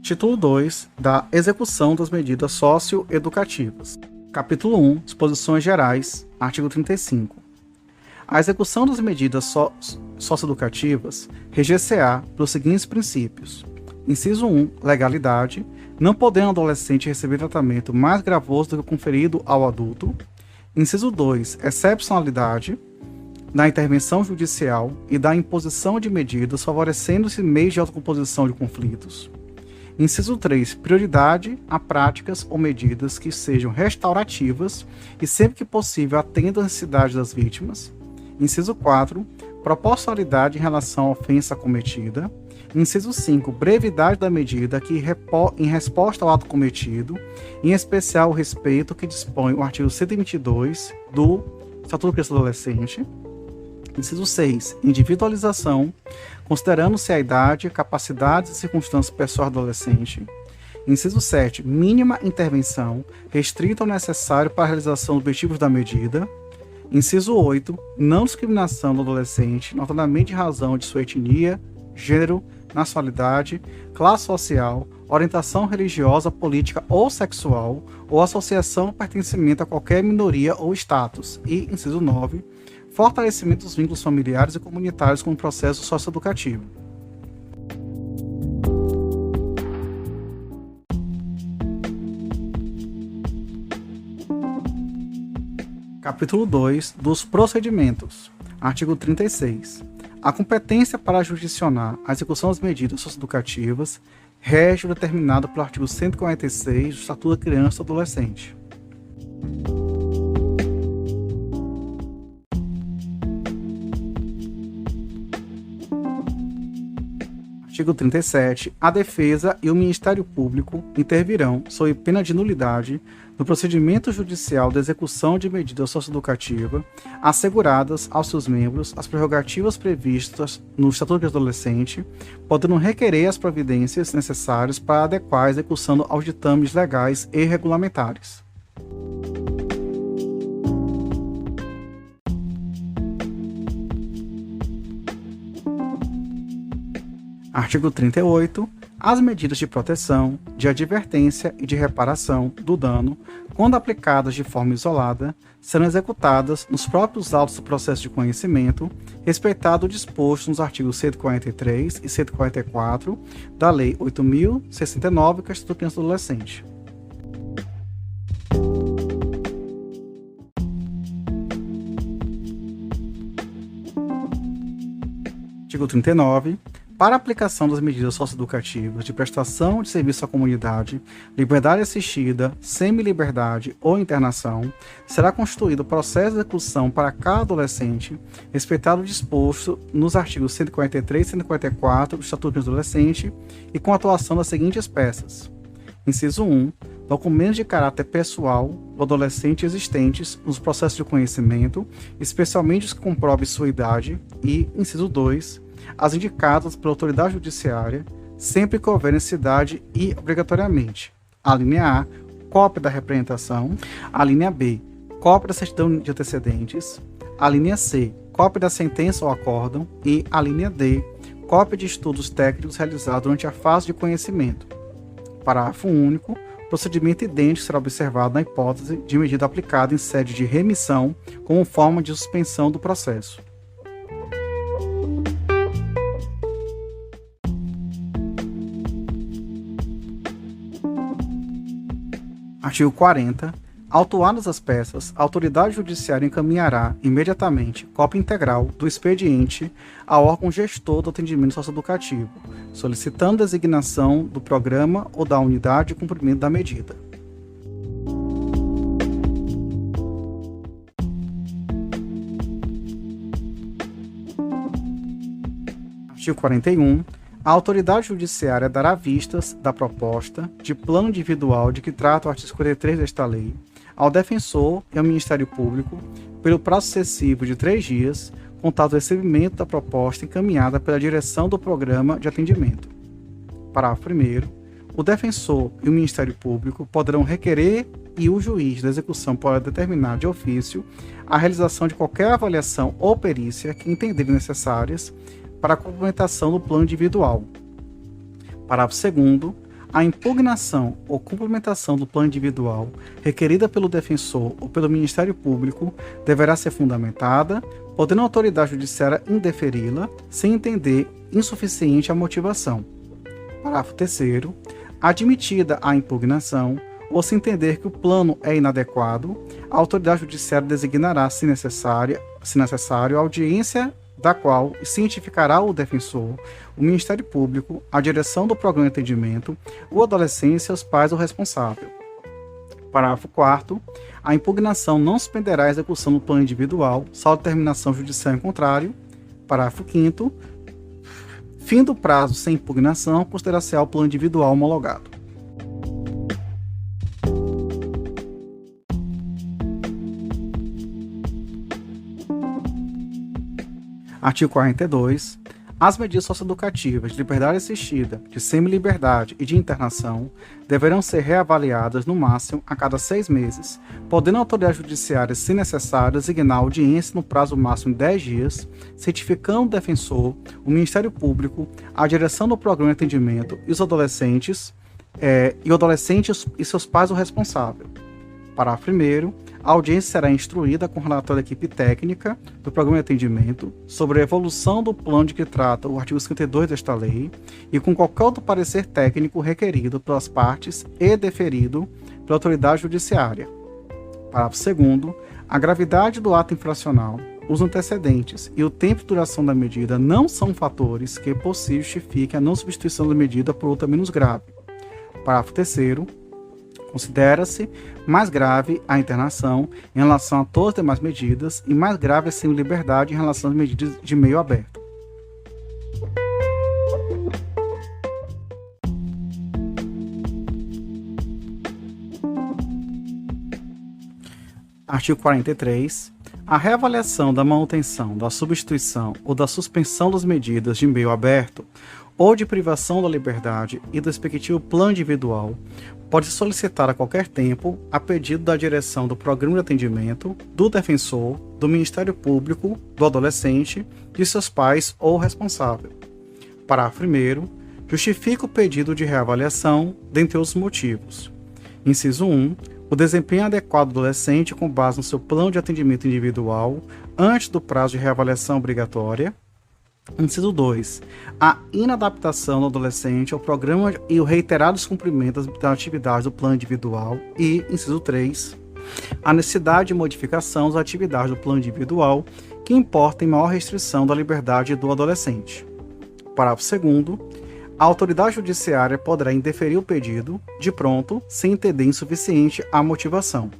Título 2 da execução das medidas socioeducativas. Capítulo 1, disposições gerais, artigo 35. A execução das medidas socioeducativas reger-se-á pelos seguintes princípios. Inciso 1, legalidade, não podendo o adolescente receber tratamento mais gravoso do que o conferido ao adulto. Inciso 2, excepcionalidade da intervenção judicial e da imposição de medidas favorecendo-se meios de autocomposição de conflitos. Inciso 3, prioridade a práticas ou medidas que sejam restaurativas e, sempre que possível, atendam às necessidades das vítimas. Inciso 4, proporcionalidade em relação à ofensa cometida. Inciso 5, brevidade da medida que em resposta ao ato cometido, em especial o respeito que dispõe o artigo 122 do Estatuto da Criança e do Adolescente. Inciso 6, individualização, considerando-se a idade, capacidades e circunstâncias pessoais do adolescente. Inciso 7, mínima intervenção, restrita ao necessário para a realização dos objetivos da medida. Inciso 8, não discriminação do adolescente, notadamente em razão de sua etnia, gênero, nacionalidade, classe social, orientação religiosa, política ou sexual, ou associação ou pertencimento a qualquer minoria ou status. E, inciso 9, fortalecimento dos vínculos familiares e comunitários com o processo socioeducativo. Capítulo 2 dos procedimentos. Artigo 36. A competência para jurisdicionar a execução das medidas socioeducativas rege o determinado pelo artigo 146 do Estatuto da Criança e do Adolescente. Artigo 37. A defesa e o Ministério Público intervirão, sob pena de nulidade, no procedimento judicial de execução de medida socioeducativa, asseguradas aos seus membros as prerrogativas previstas no Estatuto do Adolescente, podendo requerer as providências necessárias para adequar a execução aos ditames legais e regulamentares. Artigo 38. As medidas de proteção, de advertência e de reparação do dano, quando aplicadas de forma isolada, serão executadas nos próprios autos do processo de conhecimento, respeitado o disposto nos artigos 143 e 144 da Lei 8.069, que é o Estatuto da Criança e do Adolescente. Artigo 39. Para a aplicação das medidas socioeducativas de prestação de serviço à comunidade, liberdade assistida, semi-liberdade ou internação, será constituído processo de execução para cada adolescente, respeitado o disposto nos artigos 143 e 144 do Estatuto do Adolescente e com a atuação das seguintes peças. Inciso 1. Documentos de caráter pessoal do adolescente existentes nos processos de conhecimento, especialmente os que comprovem sua idade e, inciso 2, as indicadas pela autoridade judiciária, sempre que houver necessidade e obrigatoriamente. A linha A, cópia da representação. A linha B, cópia da certidão de antecedentes. A linha C, cópia da sentença ou acórdão. E a linha D, cópia de estudos técnicos realizados durante a fase de conhecimento. Parágrafo único. Procedimento idêntico será observado na hipótese de medida aplicada em sede de remissão como forma de suspensão do processo. Artigo 40. Autuadas as peças, a autoridade judiciária encaminhará imediatamente cópia integral do expediente ao órgão gestor do atendimento socioeducativo, solicitando designação do programa ou da unidade de cumprimento da medida. Artigo 41. A autoridade judiciária dará vistas da proposta de plano individual de que trata o artigo 53 desta lei ao defensor e ao Ministério Público pelo prazo excessivo de 3 dias, contado o recebimento da proposta encaminhada pela direção do programa de atendimento. Parágrafo 1º. O defensor e o Ministério Público poderão requerer e o juiz da execução poderá determinar de ofício a realização de qualquer avaliação ou perícia que entenderem necessárias para a complementação do plano individual. Parágrafo 2º. A impugnação ou complementação do plano individual requerida pelo defensor ou pelo Ministério Público deverá ser fundamentada, podendo a autoridade judiciária indeferi-la sem entender insuficiente a motivação. Parágrafo 3º. Admitida a impugnação ou se entender que o plano é inadequado, a autoridade judiciária designará, se necessário, a audiência da qual cientificará o defensor, o Ministério Público, a direção do programa de atendimento, o adolescente e seus pais ou responsável. Parágrafo 4º. A impugnação não suspenderá a execução do plano individual, salvo determinação judicial em contrário. Parágrafo 5º. Fim do prazo sem impugnação, considerar-se o plano individual homologado. Artigo 42. As medidas socioeducativas de liberdade assistida, de semi-liberdade e de internação deverão ser reavaliadas no máximo a cada 6 meses, podendo a autoridade judiciária, se necessário, designar audiência no prazo máximo de 10 dias, certificando o defensor, o Ministério Público, a direção do programa de atendimento e os adolescentes, e seus pais ou responsável. Parágrafo 1º. A audiência será instruída com relatório da equipe técnica do programa de atendimento sobre a evolução do plano de que trata o artigo 52 desta lei e com qualquer outro parecer técnico requerido pelas partes e deferido pela autoridade judiciária. Parágrafo 2º. A gravidade do ato infracional, os antecedentes e o tempo de duração da medida não são fatores que por si justifiquem a não substituição da medida por outra menos grave. Parágrafo 3º. Considera-se mais grave a internação em relação a todas as demais medidas e mais grave a semi-liberdade em relação às medidas de meio aberto. Artigo 43. A reavaliação da manutenção, da substituição ou da suspensão das medidas de meio aberto ou de privação da liberdade e do respectivo plano individual pode solicitar a qualquer tempo, a pedido da direção do programa de atendimento, do defensor, do Ministério Público, do adolescente, de seus pais ou responsável. Parágrafo 1º. Justifica o pedido de reavaliação, dentre outros motivos. Inciso 1. O desempenho adequado do adolescente com base no seu plano de atendimento individual antes do prazo de reavaliação obrigatória. Inciso 2. A inadaptação do adolescente ao programa e o reiterado descumprimento das atividades do plano individual. E, inciso 3. A necessidade de modificação das atividades do plano individual que importem maior restrição da liberdade do adolescente. Parágrafo 2º. A autoridade judiciária poderá indeferir o pedido, de pronto, sem entender insuficiente a motivação.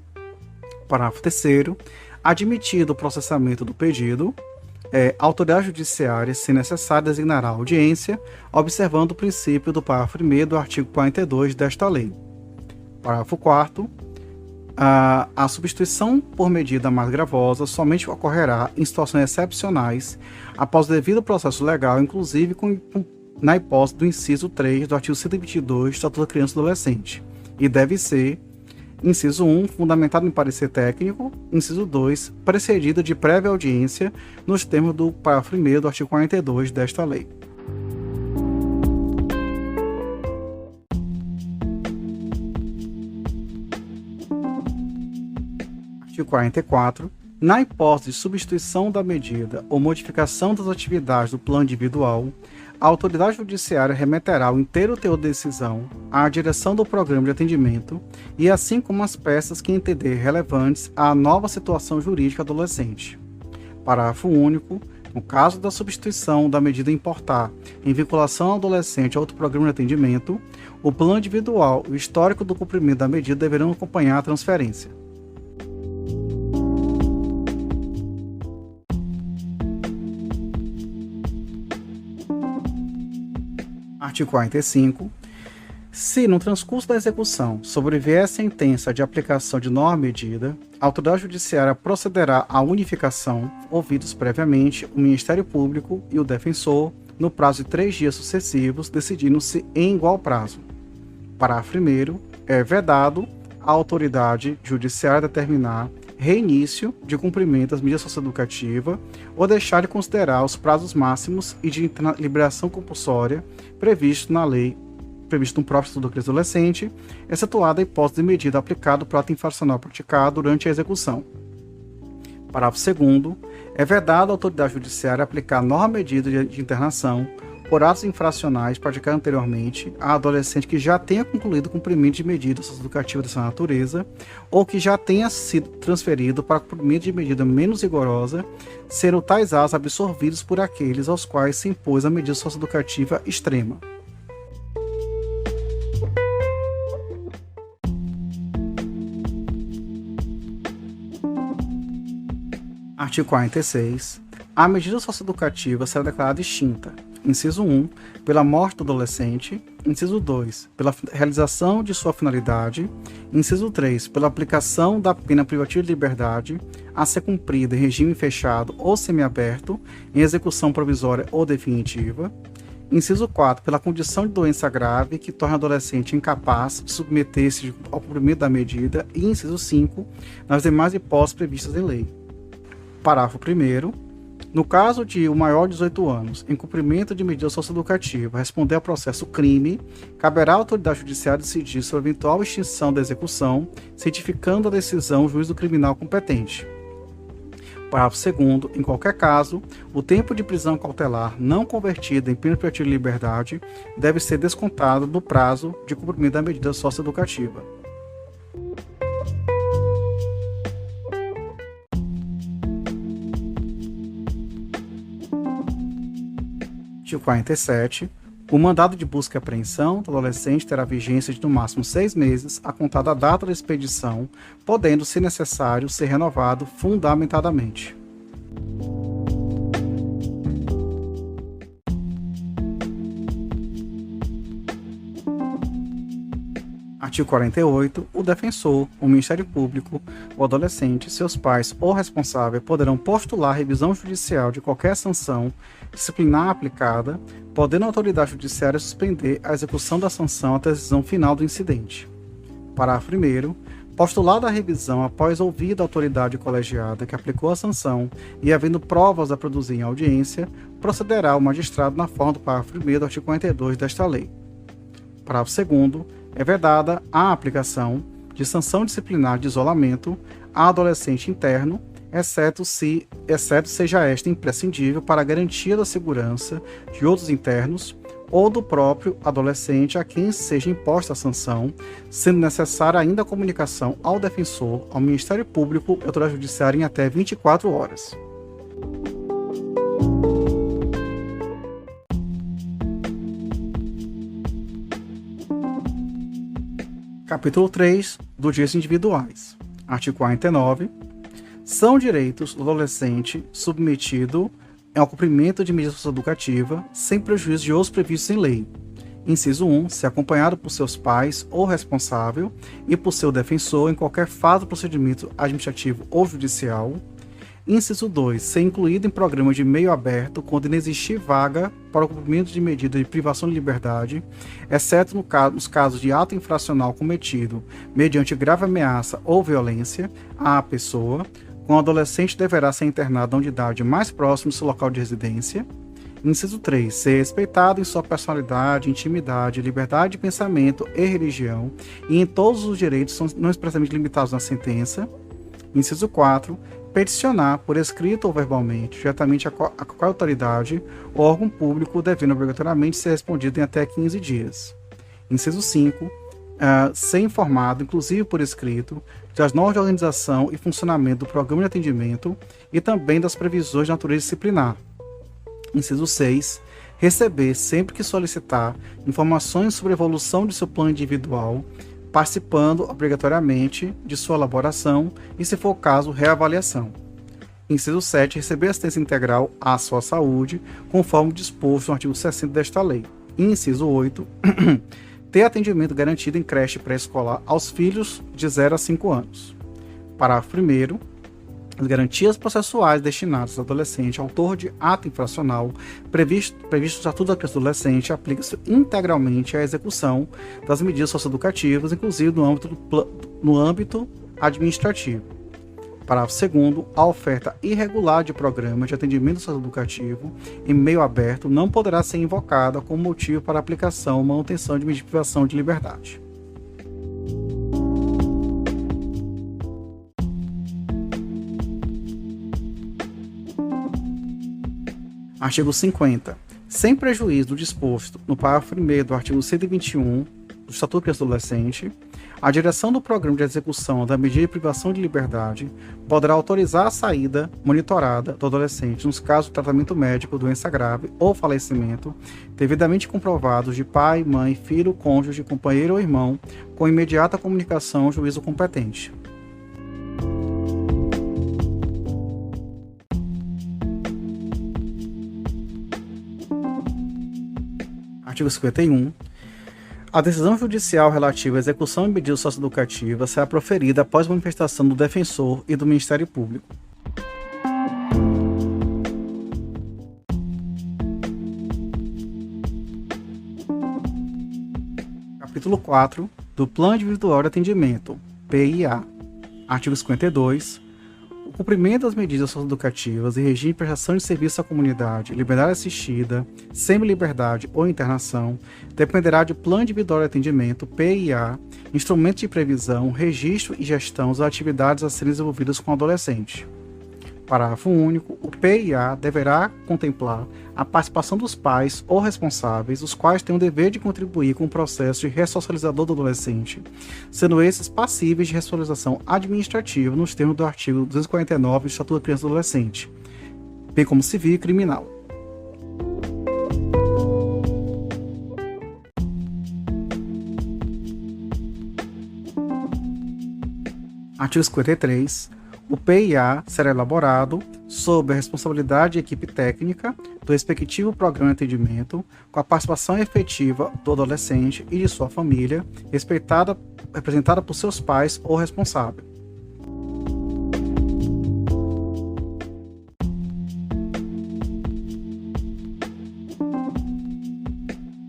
Parágrafo 3º. Admitido o processamento do pedido, a autoridade judiciária, se necessário, designará audiência, observando o princípio do parágrafo 1º do artigo 42 desta lei. Parágrafo 4º. A substituição por medida mais gravosa somente ocorrerá em situações excepcionais, após o devido processo legal, inclusive na hipótese do inciso 3 do artigo 122 do Estatuto da Criança e do Adolescente, e deve ser, inciso 1, fundamentado em parecer técnico, inciso 2, precedida de prévia audiência, nos termos do parágrafo 1º do artigo 42 desta lei. Artigo 44. Na hipótese de substituição da medida ou modificação das atividades do plano individual, a autoridade judiciária remeterá o inteiro teor da decisão à direção do programa de atendimento e assim como as peças que entender relevantes à nova situação jurídica adolescente. Parágrafo único. No caso da substituição da medida importar em vinculação ao adolescente a outro programa de atendimento, o plano individual e o histórico do cumprimento da medida deverão acompanhar a transferência. Artigo 45. Se, no transcurso da execução, sobrevier a sentença de aplicação de nova medida, a autoridade judiciária procederá à unificação, ouvidos previamente o Ministério Público e o defensor, no prazo de 3 dias sucessivos, decidindo-se em igual prazo. Parágrafo 1º. É vedado à autoridade judiciária determinar reinício de cumprimento das medidas socioeducativas ou deixar de considerar os prazos máximos e de liberação compulsória previsto na lei, previsto no próprio Estatuto da Criança e do Adolescente, excetuada a hipótese de medida aplicada ao ato infracional praticado durante a execução. Parágrafo 2º. É vedado à autoridade judiciária aplicar nova medida de internação por atos infracionais praticados anteriormente a adolescente que já tenha concluído o cumprimento de medidas socioeducativas dessa natureza ou que já tenha sido transferido para cumprimento de medida menos rigorosa, sendo tais atos absorvidos por aqueles aos quais se impôs a medida socioeducativa extrema. Artigo 46. A medida socioeducativa será declarada extinta. Inciso 1, pela morte do adolescente. Inciso 2, pela realização de sua finalidade. Inciso 3, pela aplicação da pena privativa de liberdade a ser cumprida em regime fechado ou semiaberto, em execução provisória ou definitiva. Inciso 4, pela condição de doença grave que torna o adolescente incapaz de submeter-se ao cumprimento da medida. E inciso 5, nas demais hipóteses previstas em lei. Parágrafo 1º. No caso de o maior de 18 anos, em cumprimento de medida socioeducativa, responder ao processo crime, caberá à autoridade judiciária decidir sobre a eventual extinção da execução, certificando a decisão o juiz do criminal competente. Parágrafo 2º. Em qualquer caso, o tempo de prisão cautelar não convertido em pena privativa de liberdade deve ser descontado do prazo de cumprimento da medida socioeducativa. Artigo 47. O mandado de busca e apreensão do adolescente terá vigência de no máximo 6 meses, a contar da data da expedição, podendo, se necessário, ser renovado fundamentadamente. Artigo 48. O defensor, o Ministério Público, o adolescente, seus pais ou responsável poderão postular revisão judicial de qualquer sanção disciplinar aplicada, podendo a autoridade judiciária suspender a execução da sanção até a decisão final do incidente. Parágrafo 1º. Postulada a revisão após ouvida a autoridade colegiada que aplicou a sanção e havendo provas a produzir em audiência, procederá o magistrado na forma do parágrafo 1º do artigo 42 desta lei. Parágrafo 2º. É vedada a aplicação de sanção disciplinar de isolamento a adolescente interno, exceto seja esta imprescindível para a garantia da segurança de outros internos ou do próprio adolescente a quem seja imposta a sanção, sendo necessária ainda a comunicação ao defensor, ao Ministério Público e à autoridade judiciária em até 24 horas. Capítulo 3 dos direitos individuais. Artigo 49. São direitos do adolescente submetido ao cumprimento de medida socioeducativa, sem prejuízo de outros previstos em lei. Inciso 1. Ser acompanhado por seus pais ou responsável e por seu defensor em qualquer fato do procedimento administrativo ou judicial. Inciso 2. Ser incluído em programa de meio aberto quando não existir vaga para o cumprimento de medida de privação de liberdade, exceto nos casos de ato infracional cometido mediante grave ameaça ou violência à pessoa, com o adolescente deverá ser internado na unidade mais próxima do seu local de residência. Inciso 3. Ser respeitado em sua personalidade, intimidade, liberdade de pensamento e religião e em todos os direitos não expressamente limitados na sentença. Inciso 4. Peticionar, por escrito ou verbalmente, diretamente a qualquer autoridade ou órgão público, devendo obrigatoriamente ser respondido em até 15 dias. Inciso 5. Ser informado, inclusive por escrito, das normas de organização e funcionamento do programa de atendimento e também das previsões de natureza disciplinar. Inciso 6. Receber, sempre que solicitar, informações sobre a evolução de seu plano individual, participando obrigatoriamente de sua elaboração e, se for o caso, reavaliação. Inciso 7. Receber assistência integral à sua saúde, conforme disposto no artigo 60 desta lei. Inciso 8. Ter atendimento garantido em creche pré-escolar aos filhos de 0 a 5 anos. Parágrafo 1º. As garantias processuais destinadas ao adolescente autor de ato infracional previsto no Estatuto da Criança e do Adolescente aplicam-se integralmente à execução das medidas socioeducativas, inclusive no âmbito administrativo. Parágrafo 2º. A oferta irregular de programa de atendimento socioeducativo em meio aberto não poderá ser invocada como motivo para aplicação ou manutenção de medida de privação de liberdade. Artigo 50. Sem prejuízo do disposto no parágrafo 1º do artigo 121 do Estatuto da Criança e do Adolescente, a direção do programa de execução da medida de privação de liberdade poderá autorizar a saída monitorada do adolescente nos casos de tratamento médico, doença grave ou falecimento, devidamente comprovados de pai, mãe, filho, cônjuge, companheiro ou irmão, com imediata comunicação ao juízo competente. Artigo 51. A decisão judicial relativa à execução de medida socioeducativa será proferida após manifestação do defensor e do Ministério Público. Capítulo 4 do Plano Individual de Atendimento, PIA. Artigo 52. O cumprimento das medidas socioeducativas e regime de prestação de serviço à comunidade, liberdade assistida, semi-liberdade ou internação, dependerá de Plano Individual de Atendimento, PIA, instrumento de previsão, registro e gestão das atividades a serem desenvolvidas com o adolescente. Parágrafo único. O PIA deverá contemplar a participação dos pais ou responsáveis, os quais têm o dever de contribuir com o processo de ressocializador do adolescente, sendo esses passíveis de ressocialização administrativa nos termos do artigo 249 do Estatuto da Criança e do Adolescente, bem como civil e criminal. Artigo 53. O PIA será elaborado sob a responsabilidade de equipe técnica do respectivo programa de atendimento, com a participação efetiva do adolescente e de sua família, representada por seus pais ou responsável.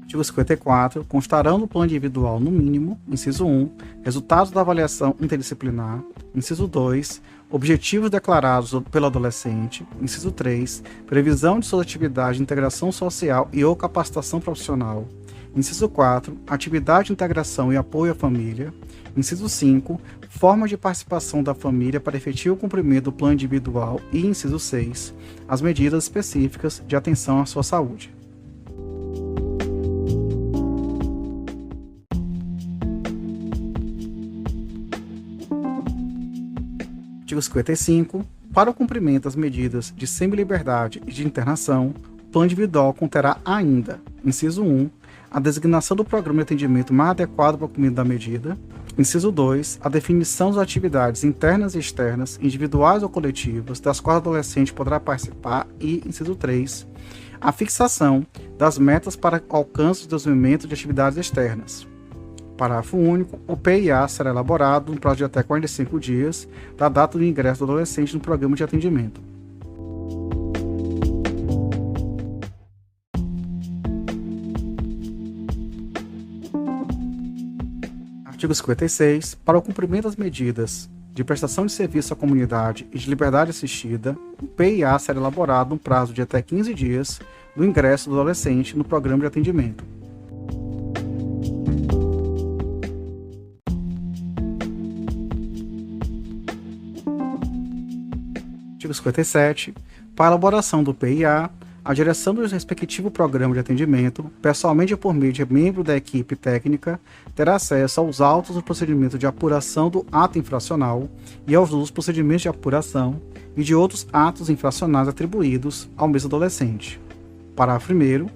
Artigo 54. Constarão no plano individual, no mínimo, inciso 1, resultados da avaliação interdisciplinar, inciso 2, objetivos declarados pelo adolescente, inciso 3, previsão de suas atividades de integração social e ou capacitação profissional, inciso 4, atividade de integração e apoio à família, inciso 5, formas de participação da família para efetivo cumprimento do plano individual e, inciso 6, as medidas específicas de atenção à sua saúde. Artigo 55. Para o cumprimento das medidas de semiliberdade e de internação, o plano individual conterá ainda, inciso 1, a designação do programa de atendimento mais adequado para o cumprimento da medida, inciso 2, a definição das atividades internas e externas, individuais ou coletivas, das quais o adolescente poderá participar e, inciso 3, a fixação das metas para alcance do desenvolvimento de atividades externas. Parágrafo único. O PIA será elaborado no prazo de até 45 dias da data do ingresso do adolescente no programa de atendimento. Artigo 56. Para o cumprimento das medidas de prestação de serviço à comunidade e de liberdade assistida, o PIA será elaborado no prazo de até 15 dias do ingresso do adolescente no programa de atendimento. Artigo 57. Para a elaboração do PIA, a direção do respectivo programa de atendimento, pessoalmente por meio de membro da equipe técnica, terá acesso aos autos do procedimento de apuração do ato infracional e aos dos procedimentos de apuração e de outros atos infracionais atribuídos ao mesmo adolescente. Parágrafo 1º.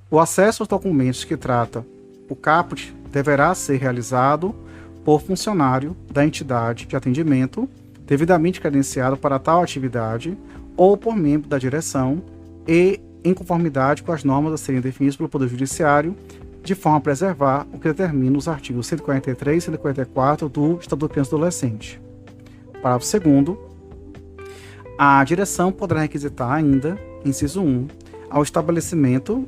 O acesso aos documentos que trata o caput deverá ser realizado por funcionário da entidade de atendimento devidamente credenciado para tal atividade ou por membro da direção e em conformidade com as normas a serem definidas pelo Poder Judiciário, de forma a preservar o que determina os artigos 143 e 144 do Estatuto da Criança e do Adolescente. Parágrafo 2º. A direção poderá requisitar ainda, inciso 1, ao estabelecimento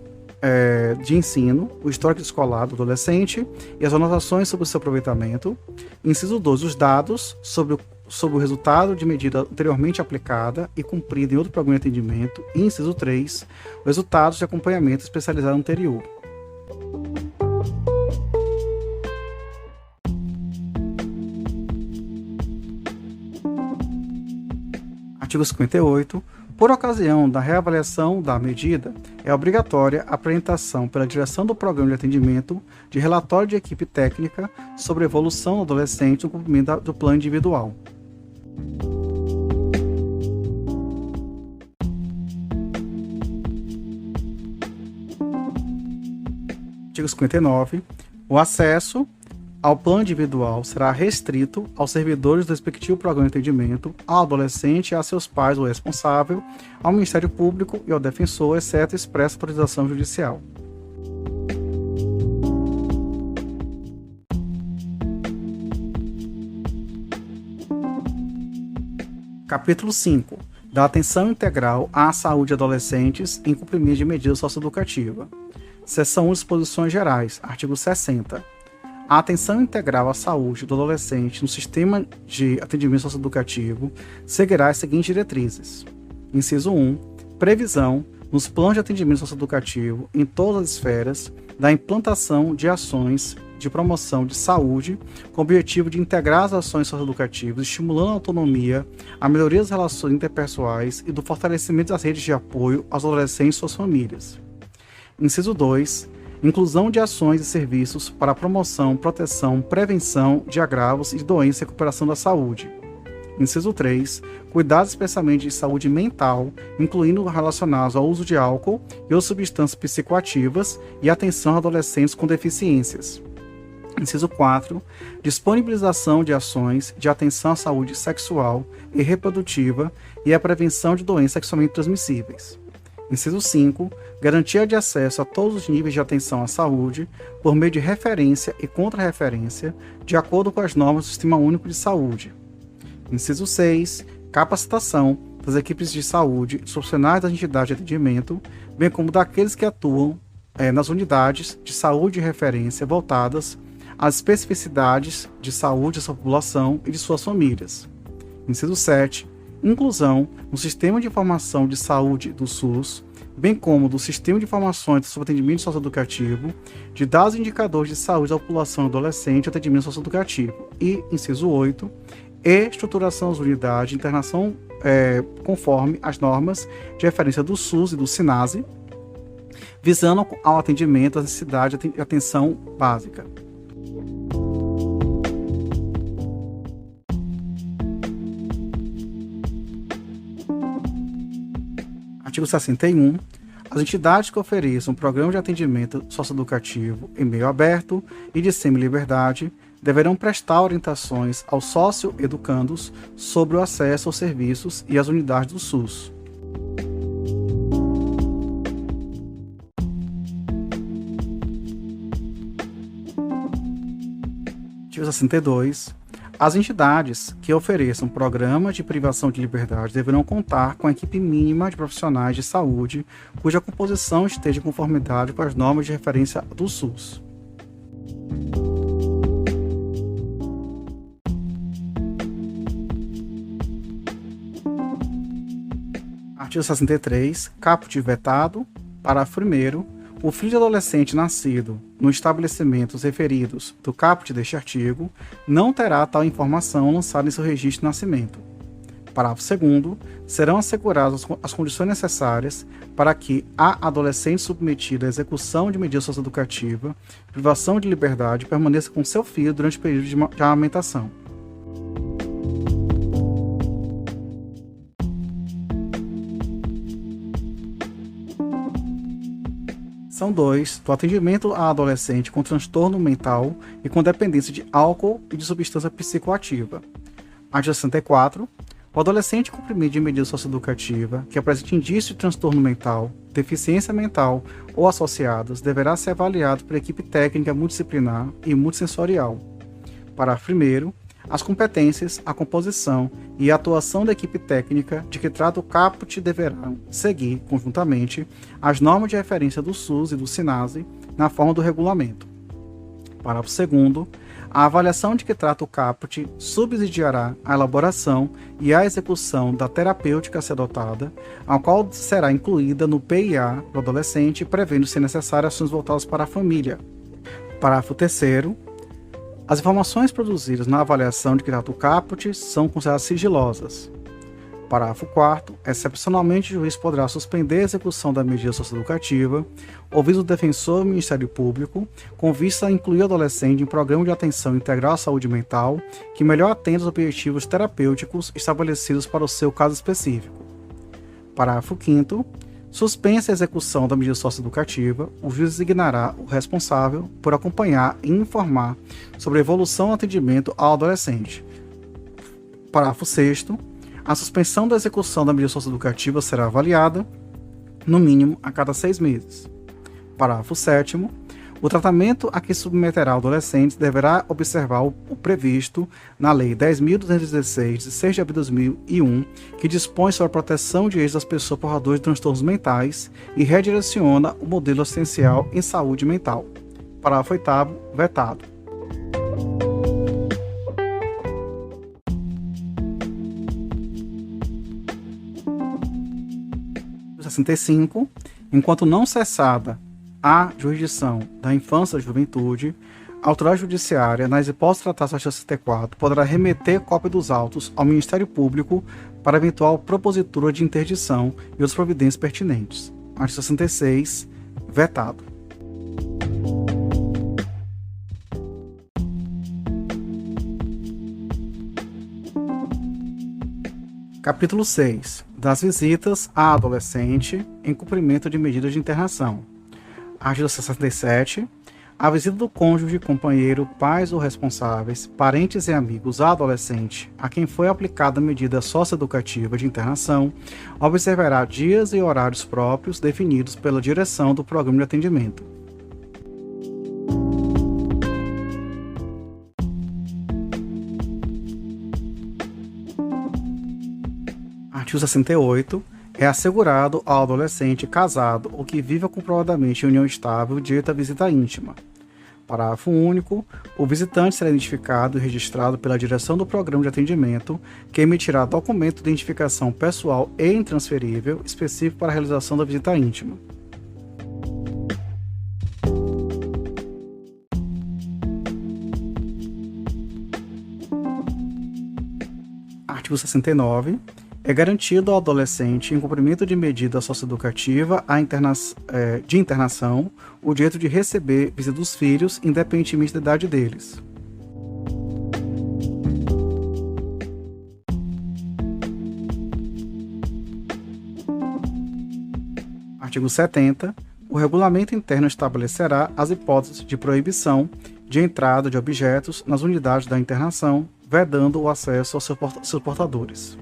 de ensino, o histórico escolar do adolescente e as anotações sobre o seu aproveitamento. Inciso 2, os dados sobre o resultado de medida anteriormente aplicada e cumprida em outro programa de atendimento. E, inciso 3, os resultados de acompanhamento especializado anterior. Artigo 58. Por ocasião da reavaliação da medida, é obrigatória a apresentação pela direção do programa de atendimento de relatório de equipe técnica sobre a evolução do adolescente no cumprimento do plano individual. Artigo 59. O acesso ao plano individual será restrito aos servidores do respectivo programa de atendimento, ao adolescente e a seus pais ou responsável, ao Ministério Público e ao defensor, exceto expressa autorização judicial. Capítulo 5. Da atenção integral à saúde de adolescentes em cumprimento de medida socioeducativa. Seção 1. Disposições gerais. Artigo 60. A atenção integral à saúde do adolescente no sistema de atendimento socioeducativo seguirá as seguintes diretrizes. Inciso 1. Previsão, nos planos de atendimento socioeducativo em todas as esferas, da implantação de ações de promoção de saúde com o objetivo de integrar as ações socioeducativas, estimulando a autonomia, a melhoria das relações interpessoais e do fortalecimento das redes de apoio aos adolescentes e suas famílias. Inciso 2. Inclusão de ações e serviços para a promoção, proteção, prevenção de agravos e de doenças e recuperação da saúde. Inciso 3. Cuidados especialmente de saúde mental, incluindo relacionados ao uso de álcool e ou substâncias psicoativas e atenção a adolescentes com deficiências. Inciso 4. Disponibilização de ações de atenção à saúde sexual e reprodutiva e à prevenção de doenças sexualmente transmissíveis. Inciso 5. Garantia de acesso a todos os níveis de atenção à saúde por meio de referência e contra-referência, de acordo com as normas do Sistema Único de Saúde. Inciso 6. Capacitação das equipes de saúde, dos profissionais das entidades de atendimento, bem como daqueles que atuam nas unidades de saúde de referência voltadas às especificidades de saúde dessa população e de suas famílias. Inciso 7. Inclusão no Sistema de Informação de Saúde do SUS, bem como do Sistema de Informações sobre Atendimento Socioeducativo, de dados e indicadores de saúde da população adolescente e atendimento socioeducativo. E, inciso 8, estruturação das unidades de internação conforme as normas de referência do SUS e do SINASE, visando ao atendimento às necessidades de atenção básica. Artigo 61. As entidades que ofereçam programa de atendimento socioeducativo em meio aberto e de semi-liberdade deverão prestar orientações aos sócio-educandos sobre o acesso aos serviços e às unidades do SUS. Artigo 62. As entidades que ofereçam programas de privação de liberdade deverão contar com a equipe mínima de profissionais de saúde cuja composição esteja em conformidade com as normas de referência do SUS. Artigo 63. Caput vetado. Parágrafo 1º. O filho de adolescente nascido nos estabelecimentos referidos do caput deste artigo não terá tal informação lançada em seu registro de nascimento. Parágrafo 2º. Serão asseguradas as condições necessárias para que a adolescente submetida à execução de medida socioeducativa, privação de liberdade, permaneça com seu filho durante o período de amamentação. Seção 2. Do atendimento a adolescente com transtorno mental e com dependência de álcool e de substância psicoativa. Artigo 64. O adolescente com cumprimento de medida socioeducativa que apresente indício de transtorno mental, deficiência mental ou associadas deverá ser avaliado por equipe técnica multidisciplinar e multissensorial. Parágrafo 1º. As competências, a composição e a atuação da equipe técnica de que trata o caput deverão seguir, conjuntamente, as normas de referência do SUS e do SINASE na forma do regulamento. Parágrafo 2º. A avaliação de que trata o caput subsidiará a elaboração e a execução da terapêutica a ser adotada, a qual será incluída no PIA do adolescente, prevendo, se necessário, ações voltadas para a família. Parágrafo 3º. As informações produzidas na avaliação de que trata o caput são consideradas sigilosas. Parágrafo 4º. Excepcionalmente, o juiz poderá suspender a execução da medida socioeducativa, ouvido o defensor do Ministério Público, com vista a incluir o adolescente em programa de atenção integral à saúde mental que melhor atenda aos objetivos terapêuticos estabelecidos para o seu caso específico. Parágrafo 5º. Suspensa a execução da medida socioeducativa, o juiz designará o responsável por acompanhar e informar sobre a evolução do atendimento ao adolescente. Parágrafo 6º. A suspensão da execução da medida socioeducativa será avaliada, no mínimo, a cada 6 meses. Parágrafo 7º. O tratamento a que submeterá o adolescente deverá observar o previsto na Lei 10.216, de 6 de abril de 2001, que dispõe sobre a proteção de direitos das pessoas portadoras de transtornos mentais e redireciona o modelo assistencial em saúde mental. Parágrafo 8º. Vetado. Artigo 65. Enquanto não cessada a jurisdição da infância e juventude, a autoridade judiciária, nas hipóteses tratadas no artigo 64, poderá remeter cópia dos autos ao Ministério Público para eventual propositura de interdição e outras providências pertinentes. Artigo 66. Vetado. Capítulo 6. Das visitas a adolescente em cumprimento de medidas de internação. Artigo 67. A visita do cônjuge, companheiro, pais ou responsáveis, parentes e amigos ao adolescente a quem foi aplicada a medida socioeducativa de internação observará dias e horários próprios definidos pela direção do programa de atendimento. Artigo 68. É assegurado ao adolescente casado ou que viva comprovadamente em união estável o direito à visita íntima. Parágrafo único. O visitante será identificado e registrado pela direção do programa de atendimento, que emitirá documento de identificação pessoal e intransferível específico para a realização da visita íntima. Artigo 69. É garantido ao adolescente, em cumprimento de medida socioeducativa de internação, o direito de receber visita dos filhos, independentemente da idade deles. Artigo 70. O regulamento interno estabelecerá as hipóteses de proibição de entrada de objetos nas unidades da internação, vedando o acesso aos seus portadores.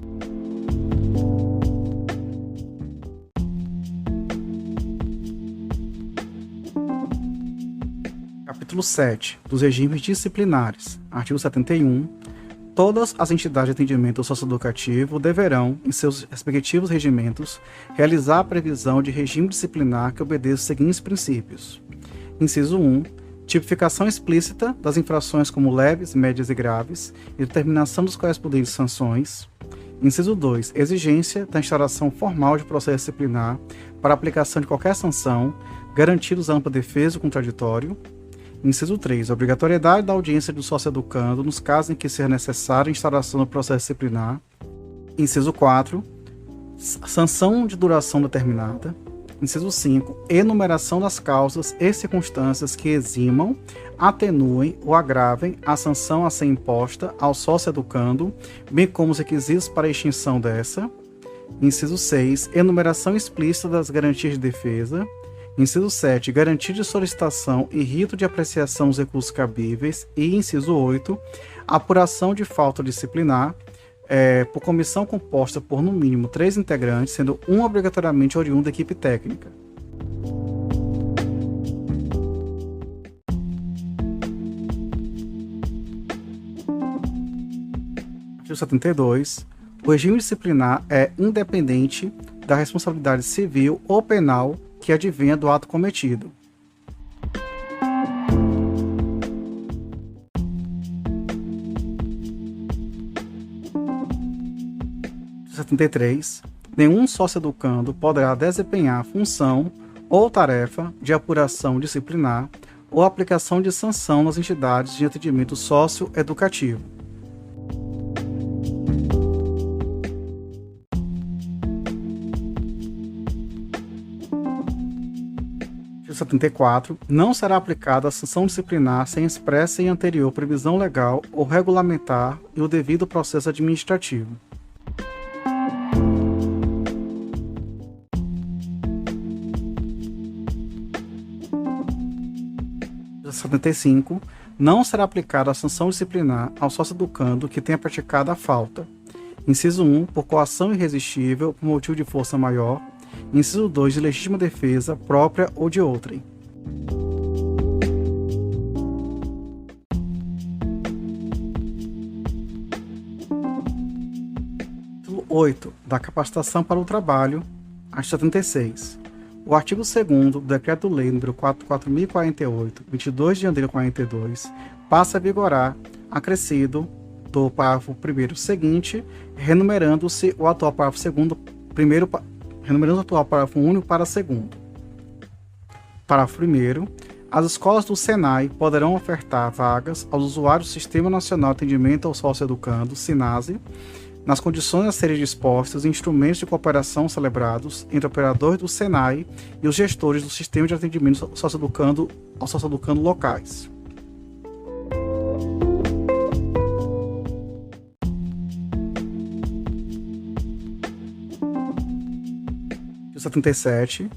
Capítulo 7. Dos regimes disciplinares. Artigo 71. Todas as entidades de atendimento socioeducativo deverão, em seus respectivos regimentos, realizar a previsão de regime disciplinar que obedeça os seguintes princípios. Inciso 1. Tipificação explícita das infrações como leves, médias e graves e determinação dos correspondentes sanções. Inciso 2. Exigência da instauração formal de processo disciplinar para aplicação de qualquer sanção, garantidos a ampla defesa e contraditório. Inciso 3. Obrigatoriedade da audiência do sócio-educando nos casos em que seja necessária a instauração do processo disciplinar. Inciso 4. Sanção de duração determinada. Inciso 5. Enumeração das causas e circunstâncias que eximam, atenuem ou agravem a sanção a ser imposta ao sócio-educando, bem como os requisitos para a extinção dessa. Inciso 6. Enumeração explícita das garantias de defesa. Inciso 7. Garantia de solicitação e rito de apreciação dos recursos cabíveis. E inciso 8. Apuração de falta disciplinar por comissão composta por no mínimo 3 integrantes, sendo um obrigatoriamente oriundo da equipe técnica. Artigo 72. O regime disciplinar é independente da responsabilidade civil ou penal que advenha do ato cometido. Artigo 73. Nenhum sócio-educando poderá desempenhar função ou tarefa de apuração disciplinar ou aplicação de sanção nas entidades de atendimento socioeducativo. Artigo 74. Não será aplicada a sanção disciplinar sem expressa e anterior previsão legal ou regulamentar e o devido processo administrativo. Artigo 75. Não será aplicada a sanção disciplinar ao sócio-educando que tenha praticado a falta. Inciso 1. Por coação irresistível por motivo de força maior. Inciso 2. De legítima defesa própria ou de outrem. Título 8. Da capacitação para o trabalho. Artigo 76. O artigo 2º do Decreto-Lei nº 4.048, 22 de janeiro de 42, passa a vigorar, acrescido do parágrafo 1º seguinte, renumerando-se o atual parágrafo 2º, renumerando o atual parágrafo único para segundo. Parágrafo 1º. As escolas do SENAI poderão ofertar vagas aos usuários do Sistema Nacional de Atendimento ao Sócio-Educando, SINASE, nas condições a serem dispostos instrumentos de cooperação celebrados entre operadores do SENAI e os gestores do Sistema de Atendimento ao Sócio-Educando locais. Artigo 77.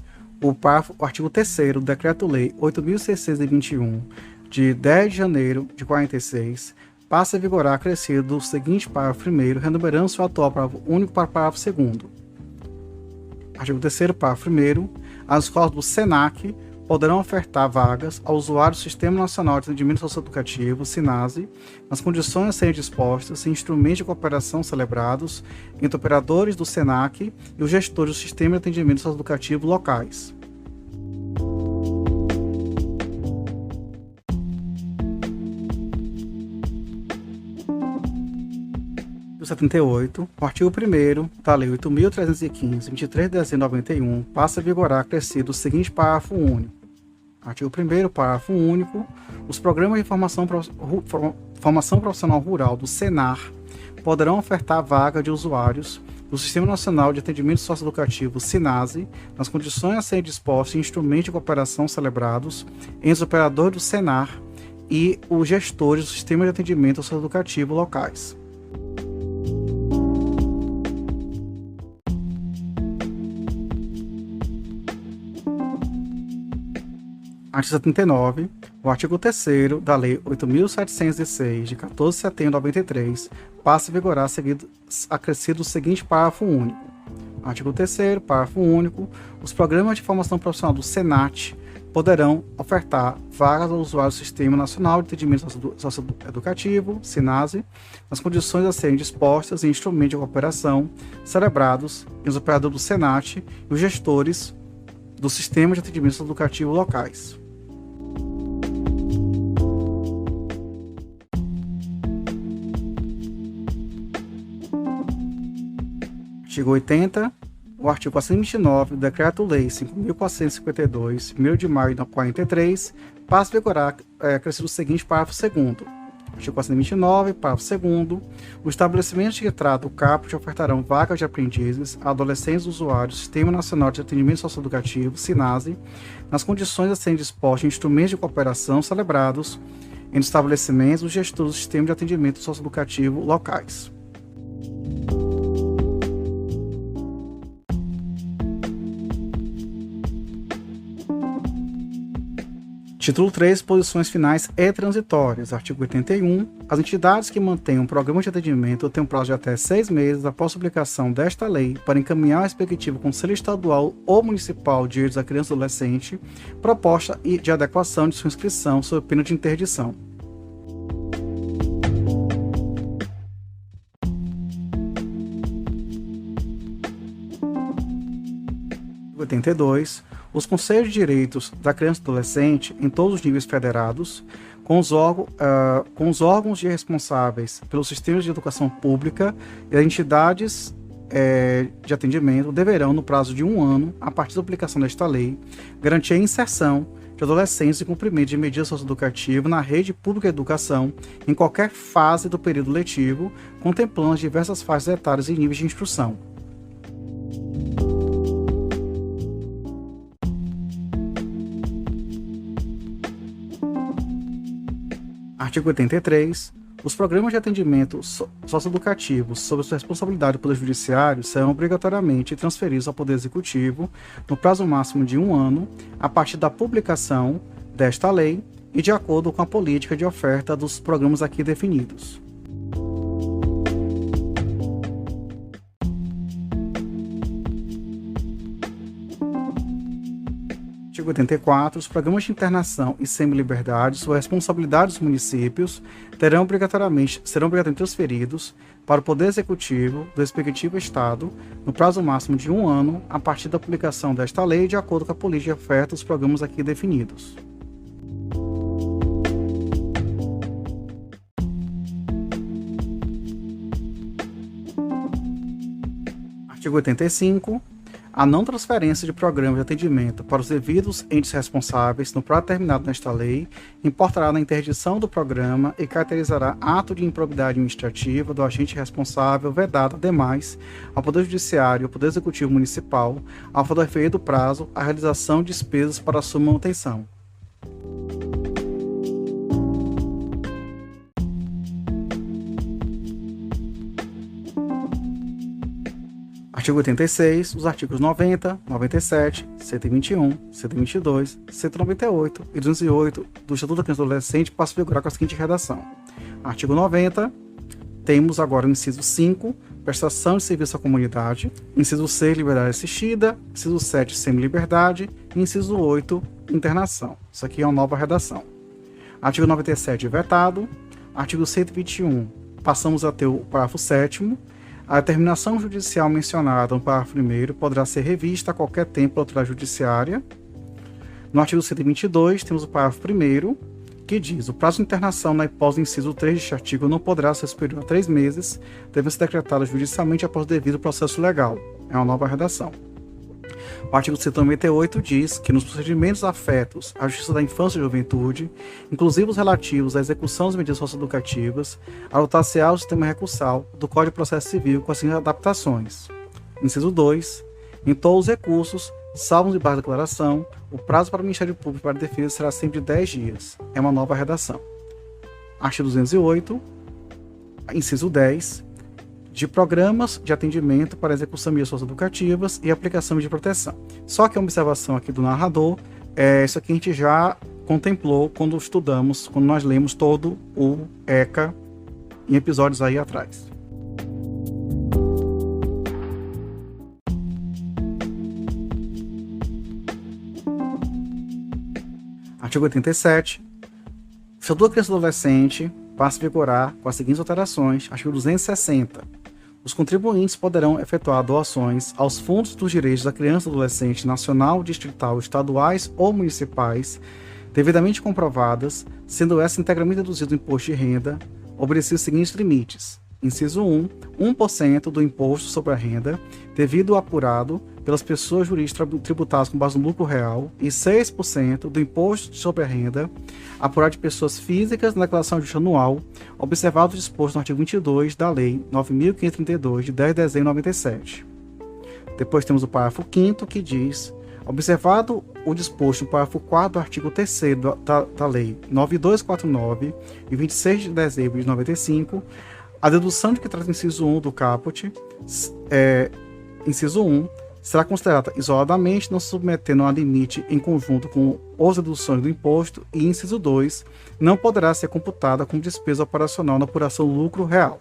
O artigo 3º do Decreto-Lei 8.621, de 10 de janeiro de 46, passa a vigorar acrescido do seguinte parágrafo 1º, renumerando seu atual parágrafo único para o parágrafo 2º. Artigo 3º, parágrafo 1º, as escolas do SENAC poderão ofertar vagas ao usuário do Sistema Nacional de Atendimento Socioeducativo, SINASE, nas condições a serem dispostas em instrumentos de cooperação celebrados entre operadores do SENAC e os gestores do Sistema de Atendimento Socioeducativo locais. Artigo 78. O artigo 1º da Lei 8.315, 23 de dezembro de 91, passa a vigorar acrescido o seguinte parágrafo único. Artigo 1º, parágrafo único. Os programas de formação profissional rural do SENAR poderão ofertar vaga de usuários do Sistema Nacional de Atendimento Socioeducativo, SINASE, nas condições a serem dispostos em instrumentos de cooperação celebrados entre os operadores do SENAR e os gestores do Sistema de Atendimento Socioeducativo locais. Artigo 79. O artigo 3º da Lei 8.706, de 14 de setembro de 93, passa a vigorar acrescido o seguinte parágrafo único. Artigo 3º, parágrafo único. Os programas de formação profissional do SENAT poderão ofertar vagas aos usuários do Sistema Nacional de Atendimento Socioeducativo, SINASE, nas condições a serem dispostas em instrumentos de cooperação celebrados entre os operadores do SENAT e os gestores do Sistema de Atendimento Educativo locais. Artigo 80. O artigo 429 do Decreto-Lei 5.452, 1º de maio de 43, passa a vigorar acrescido o seguinte parágrafo 2º. Artigo 429, parágrafo 2º. Os estabelecimentos que tratam o caput ofertarão vagas de aprendizes a adolescentes usuários do Sistema Nacional de Atendimento Socioeducativo, SINASE, nas condições a serem dispostos em instrumentos de cooperação celebrados entre estabelecimentos e os gestores do Sistema de Atendimento Socioeducativo locais. Título 3. Posições finais e transitórias. Artigo 81. As entidades que mantenham um programa de atendimento têm um prazo de até 6 meses após a publicação desta lei para encaminhar ao respectivo Conselho Estadual ou Municipal de Direitos da Criança e do Adolescente proposta de adequação de sua inscrição sob pena de interdição. Artigo 82. Os Conselhos de Direitos da Criança e do Adolescente, em todos os níveis federados, com os órgãos de responsáveis pelos sistemas de educação pública e as entidades de atendimento, deverão, no prazo de 1 ano, a partir da aplicação desta lei, garantir a inserção de adolescentes em cumprimento de medidas socioeducativas na rede pública de educação em qualquer fase do período letivo, contemplando as diversas faixas etárias e níveis de instrução. Artigo 83. Os programas de atendimento socioeducativo sob a responsabilidade do Poder Judiciário serão obrigatoriamente transferidos ao Poder Executivo no prazo máximo de 1 ano, a partir da publicação desta lei e de acordo com a política de oferta dos programas aqui definidos. Artigo 84. Os programas de internação e semi-liberdade, sob a responsabilidade dos municípios, serão obrigatoriamente transferidos para o Poder Executivo do respectivo Estado, no prazo máximo de 1 ano, a partir da publicação desta lei, de acordo com a política de oferta dos programas aqui definidos. Artigo 85. A não transferência de programa de atendimento para os devidos entes responsáveis no prazo determinado nesta lei importará na interdição do programa e caracterizará ato de improbidade administrativa do agente responsável, vedado, ademais, ao Poder Judiciário e ao Poder Executivo Municipal, ao for deferido prazo, a realização de despesas para a sua manutenção. Artigo 86, os artigos 90, 97, 121, 122, 198 e 208 do Estatuto da Criança e do Adolescente passam a vigorar com a seguinte redação. Artigo 90, temos agora o inciso 5, prestação de serviço à comunidade, inciso 6, liberdade assistida, inciso 7, semi-liberdade e inciso 8, internação. Isso aqui é uma nova redação. Artigo 97, vetado. Artigo 121, passamos a ter o parágrafo 7º. A determinação judicial mencionada no parágrafo 1º poderá ser revista a qualquer tempo pela autoridade judiciária. No artigo 122, temos o parágrafo 1º, que diz: o prazo de internação na hipótese do inciso 3 deste artigo não poderá ser superior a 3 meses, devendo ser decretada judicialmente após o devido processo legal. É uma nova redação. O artigo 198 diz que nos procedimentos afetos à Justiça da Infância e Juventude, inclusive os relativos à execução das medidas socioeducativas, adotar-se-á o sistema recursal do Código de Processo Civil com as seguintes adaptações. Inciso 2. Em todos os recursos, salvo de baixa declaração, o prazo para o Ministério Público e para a Defesa será sempre de 10 dias. É uma nova redação. Artigo 208. Inciso 10. De programas de atendimento para execução de medidas socioeducativas e aplicação de proteção. Só que a observação aqui do narrador, isso aqui a gente já contemplou quando estudamos, quando nós lemos todo o ECA em episódios aí atrás. Artigo 87. O Estatuto da Criança e do Adolescente passa a vigorar com as seguintes alterações. Artigo 260. Os contribuintes poderão efetuar doações aos fundos dos direitos da criança e do adolescente nacional, distrital, estaduais ou municipais, devidamente comprovadas, sendo essa integralmente deduzido do imposto de renda, obedecidos os seguintes limites. Inciso 1, 1% do imposto sobre a renda, devido apurado pelas pessoas jurídicas tributadas com base no lucro real, e 6% do imposto sobre a renda, apurado de pessoas físicas na declaração de justiça anual, observado o disposto no artigo 22 da Lei 9.532, de 10 de dezembro de 97. Depois temos o parágrafo 5º, que diz: observado o disposto no parágrafo 4 do artigo 3º da Lei 9249, de 26 de dezembro de 95, a dedução de que trata o inciso 1 do caput, inciso 1, será considerada isoladamente, não se submetendo a limite em conjunto com as deduções do imposto, e inciso 2, não poderá ser computada como despesa operacional na apuração do lucro real.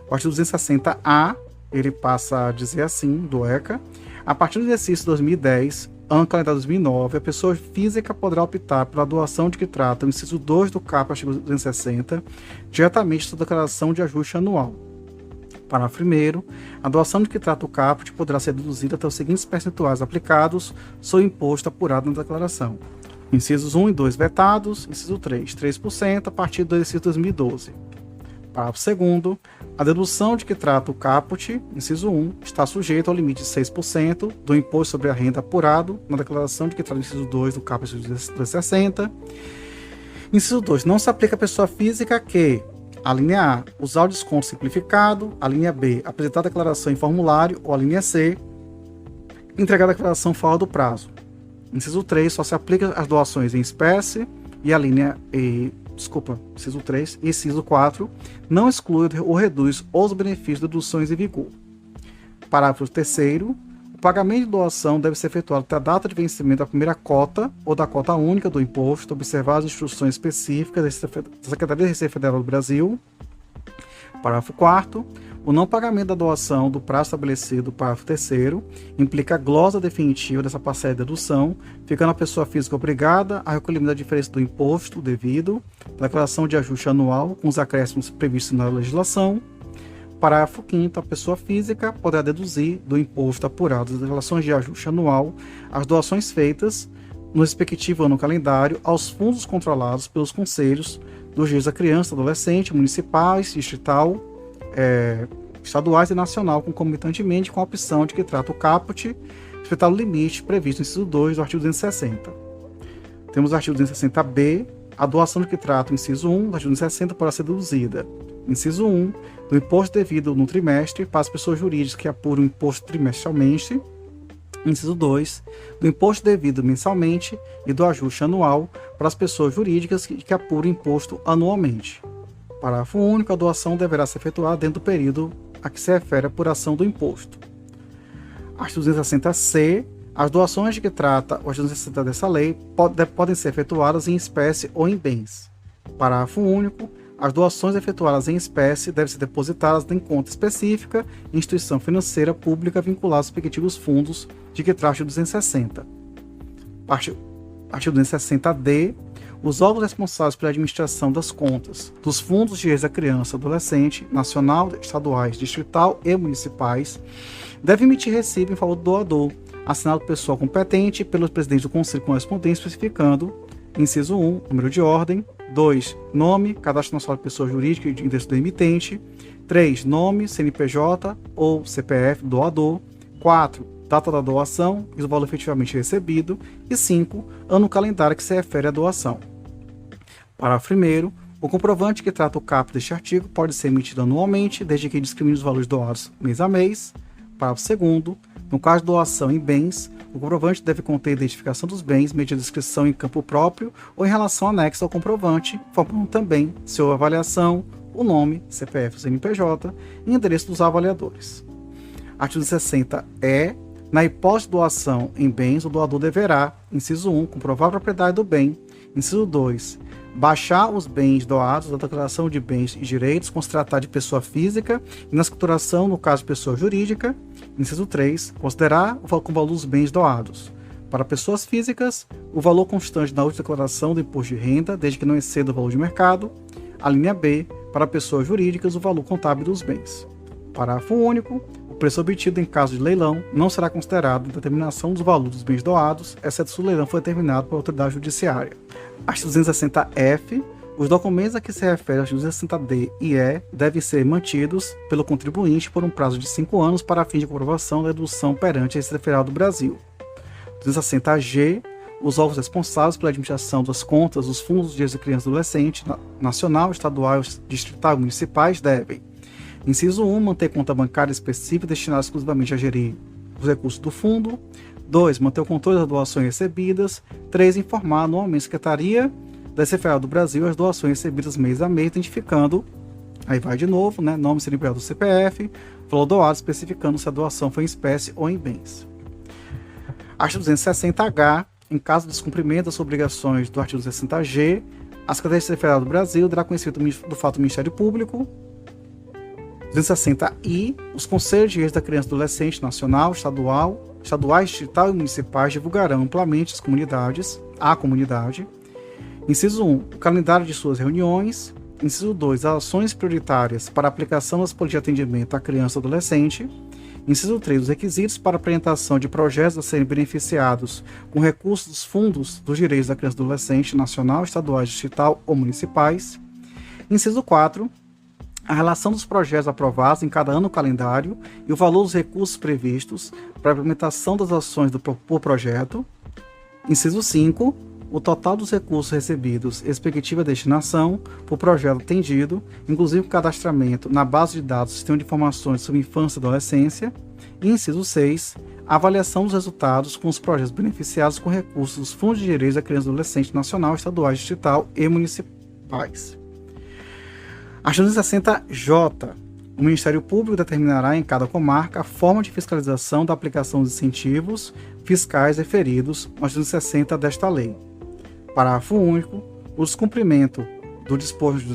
O artigo 260-A, ele passa a dizer assim, do ECA: a partir do exercício 2010, ano calendário 2009, a pessoa física poderá optar pela doação de que trata o inciso 2 do caput, artigo 260, diretamente da declaração de ajuste anual. Parágrafo 1º. A doação de que trata o caput poderá ser deduzida até os seguintes percentuais aplicados sobre o imposto apurado na declaração. Incisos 1 e 2 vetados. Inciso 3, 3% a partir do exercício 2012. Parágrafo 2º. A dedução de que trata o caput, inciso 1, está sujeita ao limite de 6% do imposto sobre a renda apurado na declaração de que trata o inciso 2 do caput de 260. Inciso 2. Não se aplica à pessoa física que: a linha A, usar o desconto simplificado; a linha B, apresentar a declaração em formulário; ou a linha C, entregar a declaração fora do prazo. Inciso 3, só se aplica às doações em espécie; e a linha inciso 3, e inciso 4, não exclui ou reduz os benefícios de deduções em vigor. Parágrafo 3º. O pagamento de doação deve ser efetuado até a data de vencimento da primeira cota ou da cota única do imposto, observadas as instruções específicas da Secretaria da Receita Federal do Brasil. Parágrafo 4º. O não pagamento da doação do prazo estabelecido do parágrafo 3º implica a glosa definitiva dessa parcela de dedução, ficando a pessoa física obrigada a recolhimento da diferença do imposto devido, da declaração de ajuste anual com os acréscimos previstos na legislação. Parágrafo 5º. A pessoa física poderá deduzir do imposto apurado das declarações de ajuste anual as doações feitas no respectivo ano calendário aos fundos controlados pelos conselhos dos direitos da criança e do adolescente, municipais, distrital, estaduais e nacional, concomitantemente com a opção de que trata o caput, respeitado o limite previsto no inciso 2 do artigo 260. Temos o artigo 260-B. A doação de que trata o inciso 1 do artigo 260 poderá ser deduzida: inciso 1, do imposto devido no trimestre para as pessoas jurídicas que apuram o imposto trimestralmente; inciso 2, do imposto devido mensalmente e do ajuste anual para as pessoas jurídicas que apuram o imposto anualmente. Parágrafo único. A doação deverá ser efetuada dentro do período a que se refere a apuração do imposto. Artigo 260-C. As doações de que trata o artigo 260 dessa lei podem ser efetuadas em espécie ou em bens. Parágrafo único. As doações efetuadas em espécie devem ser depositadas em conta específica em instituição financeira pública vinculada aos respectivos fundos de que trata o artigo 260. Artigo 260-D. Os órgãos responsáveis pela administração das contas dos fundos de direitos da criança e adolescente, nacional, estaduais, distrital e municipais, devem emitir recibo em favor do doador, assinado por pessoa competente pelo presidente do conselho correspondente, especificando: inciso 1, número de ordem; 2, nome, cadastro nacional de pessoa jurídica e de endereço do emitente; 3, nome, CNPJ ou CPF do doador; 4, data da doação e o valor efetivamente recebido; e 5, ano calendário que se refere à doação. Parágrafo 1º. O comprovante que trata o caput deste artigo pode ser emitido anualmente, desde que discrimine os valores doados mês a mês. Parágrafo 2º. No caso de doação em bens, o comprovante deve conter a identificação dos bens mediante descrição em campo próprio ou em relação anexa ao comprovante, formando também sua avaliação, o nome, CPF, CNPJ e endereço dos avaliadores. Artigo 60-E. Na hipótese de doação em bens, o doador deverá, inciso 1, comprovar a propriedade do bem; inciso 2, baixar os bens doados da declaração de bens e direitos, quando se tratar de pessoa física, e na escrituração, no caso de pessoa jurídica; inciso 3, considerar o valor dos bens doados. Para pessoas físicas, o valor constante da última declaração do imposto de renda, desde que não exceda o valor de mercado. A linha B, para pessoas jurídicas, o valor contábil dos bens. Parágrafo único. O preço obtido em caso de leilão não será considerado na determinação dos valores dos bens doados, exceto se o leilão for determinado por autoridade judiciária. Artigo 260-F. Os documentos a que se refere ao artigo 260-D e E devem ser mantidos pelo contribuinte por um prazo de 5 anos para fim de comprovação da dedução perante a Receita Federal do Brasil. 260-G. Os órgãos responsáveis pela administração das contas dos fundos de direitos da criança e adolescente, nacional, estadual, distrital e municipais devem: inciso 1, manter conta bancária específica destinada exclusivamente a gerir os recursos do fundo. 2, manter o controle das doações recebidas. 3, informar anualmente a Secretaria da Receita Federal do Brasil as doações recebidas mês a mês, identificando, aí vai de novo, né, nome, CNPJ do CPF, valor doado, especificando se a doação foi em espécie ou em bens. Artigo 260-H. Em caso de descumprimento das obrigações do artigo 260-G, a Secretaria da Receita Federal do Brasil dará conhecimento do fato ao Ministério Público. 260-I. Os Conselhos de Direitos da Criança e Adolescente nacional, estaduais, distrital e municipais divulgarão amplamente à comunidade. Inciso 1. O calendário de suas reuniões. Inciso 2. As ações prioritárias para a aplicação das políticas de atendimento à criança e adolescente. Inciso 3. Os requisitos para apresentação de projetos a serem beneficiados com recursos dos fundos dos direitos da criança e adolescente nacional, estaduais, distrital ou municipais. Inciso 4. A relação dos projetos aprovados em cada ano calendário e o valor dos recursos previstos para a implementação das ações por projeto. Inciso 5. O total dos recursos recebidos, respectiva destinação, por projeto atendido, inclusive o cadastramento na base de dados do Sistema de Informações sobre Infância e Adolescência. E inciso 6. A avaliação dos resultados com os projetos beneficiados com recursos dos Fundos de Direitos da Criança e Adolescente nacional, estaduais, distrital e municipais. Artigo 260-J. O Ministério Público determinará em cada comarca a forma de fiscalização da aplicação dos incentivos fiscais referidos no artigo 260 desta lei. Parágrafo único. O descumprimento do disposto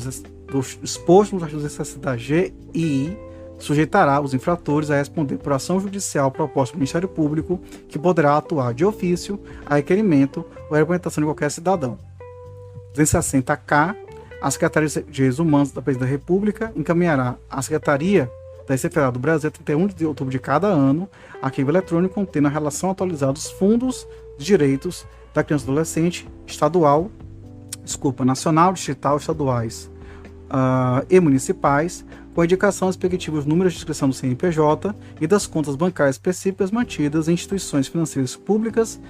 no artigo 260-G e I sujeitará os infratores a responder por ação judicial proposta pelo Ministério Público, que poderá atuar de ofício, a requerimento ou a representação de qualquer cidadão. 260-K. A Secretaria de Direitos Humanos da Presidência da República encaminhará à Secretaria da Receita Federal do Brasil, a 31 de outubro de cada ano, arquivo eletrônico contendo a relação atualizada dos fundos de direitos da criança e adolescente nacional, distrital, estaduais e municipais, com a indicação respectivos números de inscrição do CNPJ e das contas bancárias específicas mantidas em instituições financeiras públicas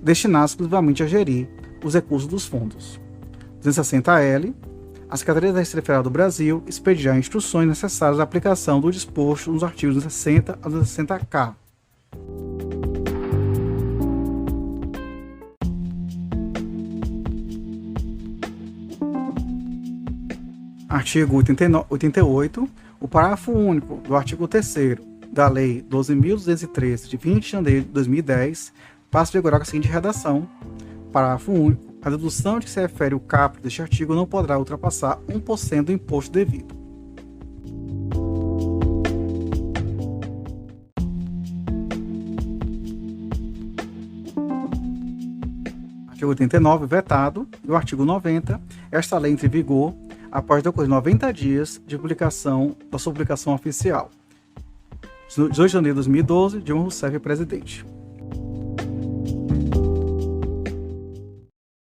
destinadas exclusivamente a gerir os recursos dos fundos. 260-L. A Secretaria da Receita Federal do Brasil expedirá instruções necessárias à aplicação do disposto nos artigos 260 a 260-K. Artigo 88. O parágrafo único do artigo 3º da Lei 12.213, de 20 de janeiro de 2010, passa a vigorar com a seguinte redação: parágrafo único. A dedução de que se refere o caput deste artigo não poderá ultrapassar 1% do imposto devido. Artigo 89, vetado. E o artigo 90, esta lei entra em vigor após decorrer 90 dias de publicação da sua publicação oficial. 18 de janeiro de 2012, Dilma Rousseff, presidente.